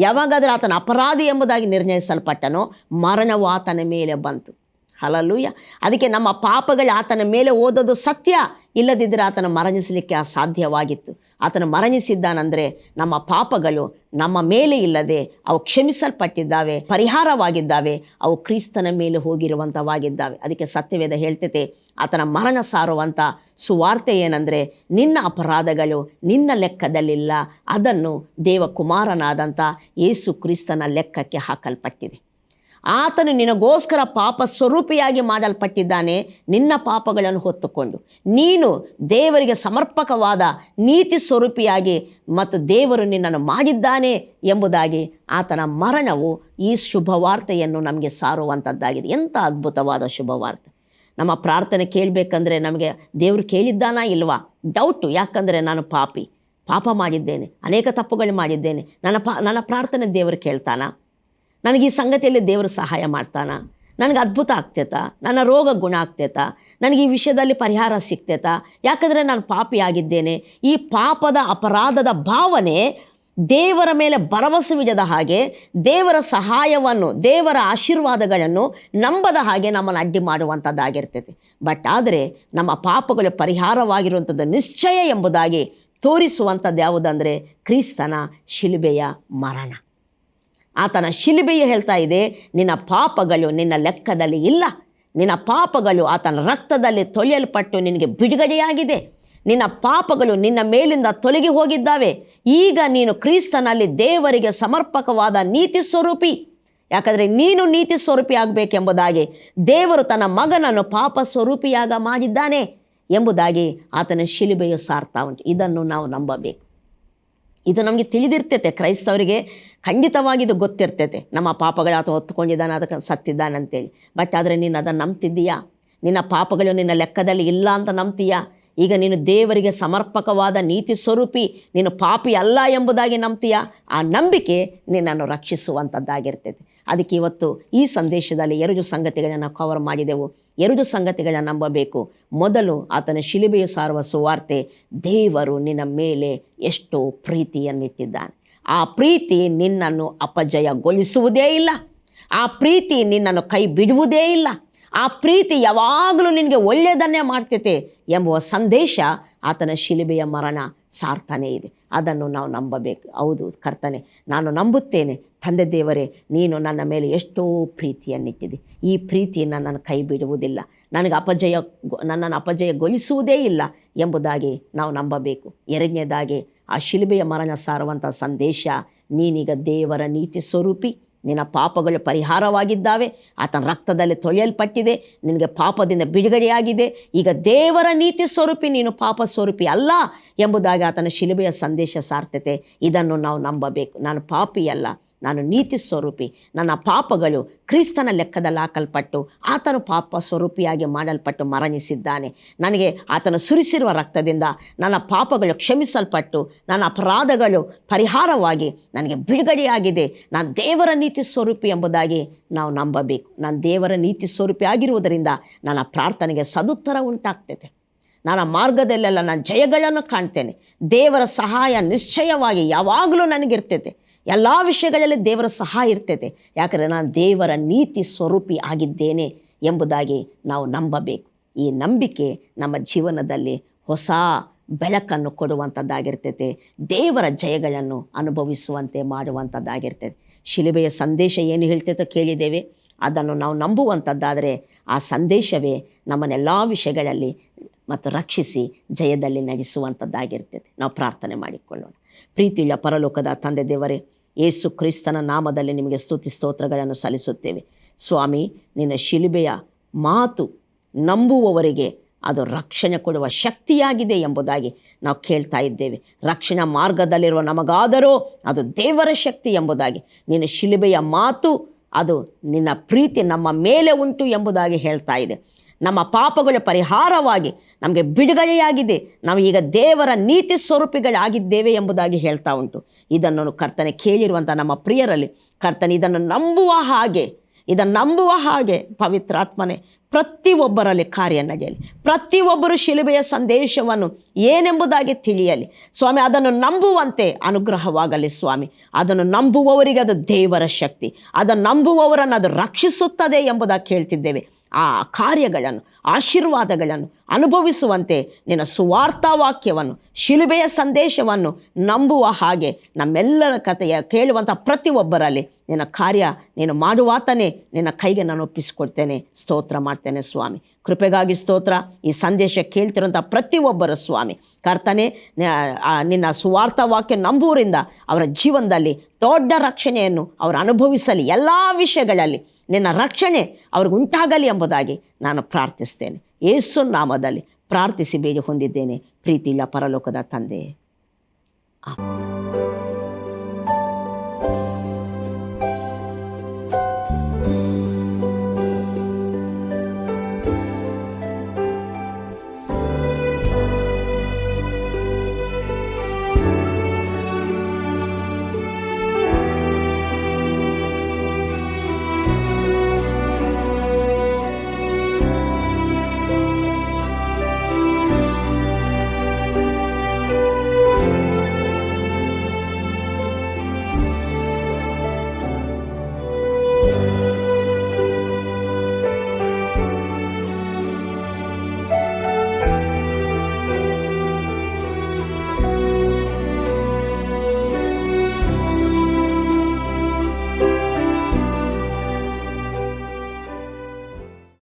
ಯಾವಾಗಾದರೂ ಆತನ ಅಪರಾಧಿ ಎಂಬುದಾಗಿ ನಿರ್ಣಯಿಸಲ್ಪಟ್ಟನೋ ಮರಣವು ಆತನ ಮೇಲೆ ಬಂತು. ಹಲ್ಲೆಲೂಯಾ. ಅದಕ್ಕೆ ನಮ್ಮ ಪಾಪಗಳು ಆತನ ಮೇಲೆ ಓದೋದು ಸತ್ಯ, ಇಲ್ಲದಿದ್ದರೆ ಆತನ ಮರಣಿಸಲಿಕ್ಕೆ ಅಸಾಧ್ಯವಾಗಿತ್ತು. ಆತನು ಮರಣಿಸಿದ್ದಾನಂದರೆ ನಮ್ಮ ಪಾಪಗಳು ನಮ್ಮ ಮೇಲೆ ಇಲ್ಲದೆ ಅವು ಕ್ಷಮಿಸಲ್ಪಟ್ಟಿದ್ದಾವೆ, ಪರಿಹಾರವಾಗಿದ್ದಾವೆ, ಅವು ಕ್ರಿಸ್ತನ ಮೇಲೆ ಹೋಗಿರುವಂಥವಾಗಿದ್ದಾವೆ. ಅದಕ್ಕೆ ಸತ್ಯವೇದ ಹೇಳ್ತೈತೆ, ಆತನ ಮರಣ ಸಾರುವಂಥ ಸುವಾರ್ತೆ ಏನಂದರೆ, ನಿನ್ನ ಅಪರಾಧಗಳು ನಿನ್ನ ಲೆಕ್ಕದಲ್ಲಿಲ್ಲ, ಅದನ್ನು ದೇವಕುಮಾರನಾದಂಥ ಯೇಸು ಕ್ರಿಸ್ತನ ಲೆಕ್ಕಕ್ಕೆ ಹಾಕಲ್ಪಟ್ಟಿದೆ. ಆತನು ನಿನಗೋಸ್ಕರ ಪಾಪ ಸ್ವರೂಪಿಯಾಗಿ ಮಾಡಲ್ಪಟ್ಟಿದ್ದಾನೆ. ನಿನ್ನ ಪಾಪಗಳನ್ನು ಹೊತ್ತುಕೊಂಡು ನೀನು ದೇವರಿಗೆ ಸಮರ್ಪಕವಾದ ನೀತಿ ಸ್ವರೂಪಿಯಾಗಿ ಮತ್ತು ದೇವರು ನಿನ್ನನ್ನು ಮಾಡಿದ್ದಾನೆ ಎಂಬುದಾಗಿ ಆತನ ಮರಣವು ಈ ಶುಭವಾರ್ತೆಯನ್ನು ನಮಗೆ ಸಾರುವಂಥದ್ದಾಗಿದೆ. ಎಂಥ ಅದ್ಭುತವಾದ ಶುಭವಾರ್ತೆ. ನಮ್ಮ ಪ್ರಾರ್ಥನೆ ಕೇಳಬೇಕಂದ್ರೆ ನಮಗೆ ದೇವರು ಕೇಳಿದ್ದಾನಾ ಇಲ್ವಾ ಡೌಟು. ಯಾಕಂದರೆ ನಾನು ಪಾಪ ಮಾಡಿದ್ದೇನೆ, ಅನೇಕ ತಪ್ಪುಗಳು ಮಾಡಿದ್ದೇನೆ. ನನ್ನ ಪ್ರಾರ್ಥನೆ ದೇವರು ಕೇಳ್ತಾನಾ? ನನಗೆ ಈ ಸಂಗತಿಯಲ್ಲಿ ದೇವರು ಸಹಾಯ ಮಾಡ್ತಾನಾ? ನನಗೆ ಅದ್ಭುತ ಆಗ್ತೈತಾ? ನನ್ನ ರೋಗ ಗುಣ ಆಗ್ತೈತಾ? ನನಗೆ ಈ ವಿಷಯದಲ್ಲಿ ಪರಿಹಾರ ಸಿಗ್ತೈತಾ? ಯಾಕಂದರೆ ನಾನು ಪಾಪಿಯಾಗಿದ್ದೇನೆ. ಈ ಪಾಪದ ಅಪರಾಧದ ಭಾವನೆ ದೇವರ ಮೇಲೆ ಭರವಸೆವಿಲ್ಲದ ಹಾಗೆ, ದೇವರ ಸಹಾಯವನ್ನು, ದೇವರ ಆಶೀರ್ವಾದಗಳನ್ನು ನಂಬದ ಹಾಗೆ ನಮ್ಮನ್ನು ಅಡ್ಡಿ ಮಾಡುವಂಥದ್ದಾಗಿರ್ತೈತೆ. ಬಟ್ ಆದರೆ ನಮ್ಮ ಪಾಪಗಳು ಪರಿಹಾರವಾಗಿರುವಂಥದ್ದು ನಿಶ್ಚಯ ಎಂಬುದಾಗಿ ತೋರಿಸುವಂಥದ್ದು ಯಾವುದಂದರೆ ಕ್ರಿಸ್ತನ ಶಿಲುಬೆಯ ಮರಣ. ಆತನ ಶಿಲುಬೆಯು ಹೇಳ್ತಾ ಇದೆ, ನಿನ್ನ ಪಾಪಗಳು ನಿನ್ನ ಲೆಕ್ಕದಲ್ಲಿ ಇಲ್ಲ, ನಿನ್ನ ಪಾಪಗಳು ಆತನ ರಕ್ತದಲ್ಲಿ ತೊಳೆಯಲ್ಪಟ್ಟು ನಿನಗೆ ಬಿಡುಗಡೆಯಾಗಿದೆ, ನಿನ್ನ ಪಾಪಗಳು ನಿನ್ನ ಮೇಲಿಂದ ತೊಲಗಿ ಹೋಗಿದ್ದಾವೆ. ಈಗ ನೀನು ಕ್ರಿಸ್ತನಲ್ಲಿ ದೇವರಿಗೆ ಸಮರ್ಪಕವಾದ ನೀತಿ ಸ್ವರೂಪಿ. ಯಾಕಂದರೆ ನೀನು ನೀತಿ ಸ್ವರೂಪಿ ಆಗಬೇಕೆಂಬುದಾಗಿ ದೇವರು ತನ್ನ ಮಗನನ್ನು ಪಾಪ ಸ್ವರೂಪಿಯಾಗ ಮಾಡಿದ್ದಾನೆ ಎಂಬುದಾಗಿ ಆತನ ಶಿಲುಬೆಯು ಸಾರ್ತಾ ಉಂಟು. ಇದನ್ನು ನಾವು ನಂಬಬೇಕು. ಇದು ನಮಗೆ ತಿಳಿದಿರ್ತೈತೆ, ಕ್ರೈಸ್ತವರಿಗೆ ಖಂಡಿತವಾಗಿ ಇದು ಗೊತ್ತಿರ್ತೈತೆ, ನಮ್ಮ ಪಾಪಗಳ ಆತ ಹೊತ್ತುಕೊಂಡಿದ್ದಾನೆ, ಅದಕ್ಕೆ ಸತ್ತಿದ್ದಾನೆ ಅಂತೇಳಿ. ಬಟ್ ಆದರೆ ನೀನು ಅದನ್ನು ನಂಬ್ತಿದ್ದೀಯಾ? ನಿನ್ನ ಪಾಪಗಳು ನಿನ್ನ ಲೆಕ್ಕದಲ್ಲಿ ಇಲ್ಲ ಅಂತ ನಂಬ್ತೀಯಾ? ಈಗ ನೀನು ದೇವರಿಗೆ ಸಮರ್ಪಕವಾದ ನೀತಿ ಸ್ವರೂಪಿ, ನೀನು ಪಾಪಿ ಅಲ್ಲ ಎಂಬುದಾಗಿ ನಂಬ್ತೀಯಾ? ಆ ನಂಬಿಕೆ ನಿನ್ನನ್ನು ರಕ್ಷಿಸುವಂಥದ್ದಾಗಿರ್ತೈತೆ. ಅದಕ್ಕೆ ಇವತ್ತು ಈ ಸಂದೇಶದಲ್ಲಿ 2 ಸಂಗತಿಗಳನ್ನು ಕವರ್ ಮಾಡಿದೆವು. 2 ಸಂಗತಿಗಳನ್ನು ನಂಬಬೇಕು. ಮೊದಲು ಆತನ ಶಿಲುಬೆಯು ಸಾರುವ ಸುವಾರ್ತೆ, ದೇವರು ನಿನ್ನ ಮೇಲೆ ಎಷ್ಟೋ ಪ್ರೀತಿಯನ್ನಿಟ್ಟಿದ್ದಾನೆ. ಆ ಪ್ರೀತಿ ನಿನ್ನನ್ನು ಅಪಜಯಗೊಳಿಸುವುದೇ ಇಲ್ಲ. ಆ ಪ್ರೀತಿ ನಿನ್ನನ್ನು ಕೈ ಬಿಡುವುದೇ ಇಲ್ಲ. ಆ ಪ್ರೀತಿ ಯಾವಾಗಲೂ ನಿನಗೆ ಒಳ್ಳೆಯದನ್ನೇ ಮಾಡ್ತೈತೆ ಎಂಬುವ ಸಂದೇಶ ಆತನ ಶಿಲುಬೆಯ ಮರಣ ಸಾರ್ತಾನೇ ಇದೆ. ಅದನ್ನು ನಾವು ನಂಬಬೇಕು. ಹೌದು ಕರ್ತನೆ, ನಾನು ನಂಬುತ್ತೇನೆ, ತಂದೆ ದೇವರೇ, ನೀನು ನನ್ನ ಮೇಲೆ ಎಷ್ಟೋ ಪ್ರೀತಿಯನ್ನಿಟ್ಟಿದೆ. ಈ ಪ್ರೀತಿ ನನ್ನನ್ನು ಕೈ ಬಿಡುವುದಿಲ್ಲ, ನನ್ನನ್ನು ಅಪಜಯಗೊಳಿಸುವುದೇ ಇಲ್ಲ ಎಂಬುದಾಗಿ ನಾವು ನಂಬಬೇಕು. 2ನೇದಾಗಿ ಆ ಶಿಲುಬೆಯ ಮರಣ ಸಾರುವಂಥ ಸಂದೇಶ, ನೀನೀಗ ದೇವರ ನೀತಿ ಸ್ವರೂಪಿ, ನಿನ್ನ ಪಾಪಗಳು ಪರಿಹಾರವಾಗಿದ್ದಾವೆ, ಆತನ ರಕ್ತದಲ್ಲಿ ತೊಳೆಯಲ್ಪಟ್ಟಿದೆ, ನಿನಗೆ ಪಾಪದಿಂದ ಬಿಡುಗಡೆಯಾಗಿದೆ. ಈಗ ದೇವರ ನೀತಿ ಸ್ವರೂಪಿ, ನೀನು ಪಾಪ ಸ್ವರೂಪಿ ಅಲ್ಲ ಎಂಬುದಾಗಿ ಆತನ ಶಿಲುಬೆಯ ಸಂದೇಶ ಸಾರ್ತತೆ. ಇದನ್ನು ನಾವು ನಂಬಬೇಕು. ನಾನು ಪಾಪಿಯಲ್ಲ, ನಾನು ನೀತಿ ಸ್ವರೂಪಿ. ನನ್ನ ಪಾಪಗಳು ಕ್ರಿಸ್ತನ ಲೆಕ್ಕದಲ್ಲಿ ಹಾಕಲ್ಪಟ್ಟು ಆತನು ಪಾಪ ಸ್ವರೂಪಿಯಾಗಿ ಮಾಡಲ್ಪಟ್ಟು ಮರಣಿಸಿದ್ದಾನೆ. ನನಗೆ ಆತನು ಸುರಿಸಿರುವ ರಕ್ತದಿಂದ ನನ್ನ ಪಾಪಗಳು ಕ್ಷಮಿಸಲ್ಪಟ್ಟು ನನ್ನ ಅಪರಾಧಗಳು ಪರಿಹಾರವಾಗಿ ನನಗೆ ಬಿಡುಗಡೆಯಾಗಿದೆ. ನಾನು ದೇವರ ನೀತಿ ಸ್ವರೂಪಿ ಎಂಬುದಾಗಿ ನಾವು ನಂಬಬೇಕು. ನಾನು ದೇವರ ನೀತಿ ಸ್ವರೂಪಿ ಆಗಿರುವುದರಿಂದ ನನ್ನ ಪ್ರಾರ್ಥನೆಗೆ ಸದುತ್ತರ ಉಂಟಾಗ್ತೈತೆ. ನನ್ನ ಮಾರ್ಗದಲ್ಲೆಲ್ಲ ನಾನು ಜಯಗಳನ್ನು ಕಾಣ್ತೇನೆ. ದೇವರ ಸಹಾಯ ನಿಶ್ಚಯವಾಗಿ ಯಾವಾಗಲೂ ನನಗಿರ್ತೈತೆ. ಎಲ್ಲ ವಿಷಯಗಳಲ್ಲಿ ದೇವರ ಸಹಾಯ ಇರ್ತೈತೆ. ಯಾಕಂದರೆ ನಾನು ದೇವರ ನೀತಿ ಸ್ವರೂಪಿ ಆಗಿದ್ದೇನೆ ಎಂಬುದಾಗಿ ನಾವು ನಂಬಬೇಕು. ಈ ನಂಬಿಕೆ ನಮ್ಮ ಜೀವನದಲ್ಲಿ ಹೊಸ ಬೆಳಕನ್ನು ಕೊಡುವಂಥದ್ದಾಗಿರ್ತೈತೆ. ದೇವರ ಜಯಗಳನ್ನು ಅನುಭವಿಸುವಂತೆ ಮಾಡುವಂಥದ್ದಾಗಿರ್ತೈತೆ. ಶಿಲುಬೆಯ ಸಂದೇಶ ಏನು ಹೇಳ್ತೈತೋ ಕೇಳಿದ್ದೇವೆ. ಅದನ್ನು ನಾವು ನಂಬುವಂಥದ್ದಾದರೆ ಆ ಸಂದೇಶವೇ ನಮ್ಮನ್ನೆಲ್ಲ ವಿಷಯಗಳಲ್ಲಿ ಮತ್ತು ರಕ್ಷಿಸಿ ಜಯದಲ್ಲಿ ನಡೆಸುವಂಥದ್ದಾಗಿರ್ತದೆ. ನಾವು ಪ್ರಾರ್ಥನೆ ಮಾಡಿಕೊಳ್ಳೋಣ. ಪ್ರೀತಿಯುಳ್ಳ ಪರಲೋಕದ ತಂದೆ ದೇವರೇ, ಯೇಸು ಕ್ರಿಸ್ತನ ನಾಮದಲ್ಲಿ ನಿಮಗೆ ಸ್ತುತಿ ಸ್ತೋತ್ರಗಳನ್ನು ಸಲ್ಲಿಸುತ್ತೇವೆ. ಸ್ವಾಮಿ, ನಿನ್ನ ಶಿಲುಬೆಯ ಮಾತು ನಂಬುವವರಿಗೆ ಅದು ರಕ್ಷಣೆ ಕೊಡುವ ಶಕ್ತಿಯಾಗಿದೆ ಎಂಬುದಾಗಿ ನಾವು ಕೇಳ್ತಾ ಇದ್ದೇವೆ. ರಕ್ಷಣಾ ಮಾರ್ಗದಲ್ಲಿರುವ ನಮಗಾದರೂ ಅದು ದೇವರ ಶಕ್ತಿ ಎಂಬುದಾಗಿ, ನಿನ್ನ ಶಿಲುಬೆಯ ಮಾತು ಅದು ನಿನ್ನ ಪ್ರೀತಿ ನಮ್ಮ ಮೇಲೆ ಉಂಟು ಎಂಬುದಾಗಿ ಹೇಳ್ತಾ ಇದೆ. ನಮ್ಮ ಪಾಪಗಳ ಪರಿಹಾರವಾಗಿ ನಮಗೆ ಬಿಡುಗಡೆಯಾಗಿದೆ. ನಾವು ಈಗ ದೇವರ ನೀತಿ ಸ್ವರೂಪಿಗಳಾಗಿದ್ದೇವೆ ಎಂಬುದಾಗಿ ಹೇಳ್ತಾ ಉಂಟು. ಇದನ್ನು ಕರ್ತನೆ ಕೇಳಿರುವಂಥ ನಮ್ಮ ಪ್ರಿಯರಲ್ಲಿ ಕರ್ತನೆ ಇದನ್ನು ನಂಬುವ ಹಾಗೆ ಪವಿತ್ರಾತ್ಮನೆ ಪ್ರತಿಯೊಬ್ಬರಲ್ಲಿ ಕಾರ್ಯ ನಡೆಯಲಿ. ಪ್ರತಿಯೊಬ್ಬರು ಶಿಲುಬೆಯ ಸಂದೇಶವನ್ನು ಏನೆಂಬುದಾಗಿ ತಿಳಿಯಲಿ ಸ್ವಾಮಿ. ಅದನ್ನು ನಂಬುವಂತೆ ಅನುಗ್ರಹವಾಗಲಿ ಸ್ವಾಮಿ. ಅದನ್ನು ನಂಬುವವರಿಗೆ ಅದು ದೇವರ ಶಕ್ತಿ, ಅದನ್ನು ನಂಬುವವರನ್ನು ಅದು ರಕ್ಷಿಸುತ್ತದೆ ಎಂಬುದಾಗಿ ಕೇಳ್ತಿದ್ದೇವೆ. ಆ ಕಾರ್ಯಗಳನ್ನು, ಆಶೀರ್ವಾದಗಳನ್ನು ಅನುಭವಿಸುವಂತೆ ನಿನ್ನ ಸುವಾರ್ತಾ ವಾಕ್ಯವನ್ನು, ಶಿಲುಬೆಯ ಸಂದೇಶವನ್ನು ನಂಬುವ ಹಾಗೆ ನಮ್ಮೆಲ್ಲರ ಕಥೆಯ ಕೇಳುವಂಥ ಪ್ರತಿಯೊಬ್ಬರಲ್ಲಿ ನಿನ್ನ ಕಾರ್ಯ ನೀನು ಮಾಡುವಾತನೇ ನಿನ್ನ ಕೈಗೆ ನಾನು ಒಪ್ಪಿಸಿಕೊಡ್ತೇನೆ. ಸ್ತೋತ್ರ ಮಾಡ್ತೇನೆ ಸ್ವಾಮಿ. ಕೃಪೆಗಾಗಿ ಸ್ತೋತ್ರ. ಈ ಸಂದೇಶ ಕೇಳ್ತಿರೋಂಥ ಪ್ರತಿಯೊಬ್ಬರ ಸ್ವಾಮಿ ಕರ್ತನೆ, ನಿನ್ನ ಸುವಾರ್ಥ ವಾಕ್ಯ ನಂಬುವರಿಂದ ಅವರ ಜೀವನದಲ್ಲಿ ದೊಡ್ಡ ರಕ್ಷಣೆಯನ್ನು ಅವರು ಅನುಭವಿಸಲಿ. ಎಲ್ಲ ವಿಷಯಗಳಲ್ಲಿ ನಿನ್ನ ರಕ್ಷಣೆ ಅವ್ರಿಗುಂಟಾಗಲಿ ಎಂಬುದಾಗಿ ನಾನು ಪ್ರಾರ್ಥಿಸ್ತೇನೆ. ಯೇಸು ನಾಮದಲ್ಲಿ ಪ್ರಾರ್ಥಿಸಿ ಬೇಡಿ ಹೊಂದಿದ್ದೇನೆ ಪ್ರೀತಿಯುಳ್ಳ ಪರಲೋಕದ ತಂದೆ. ಆಮೆನ್.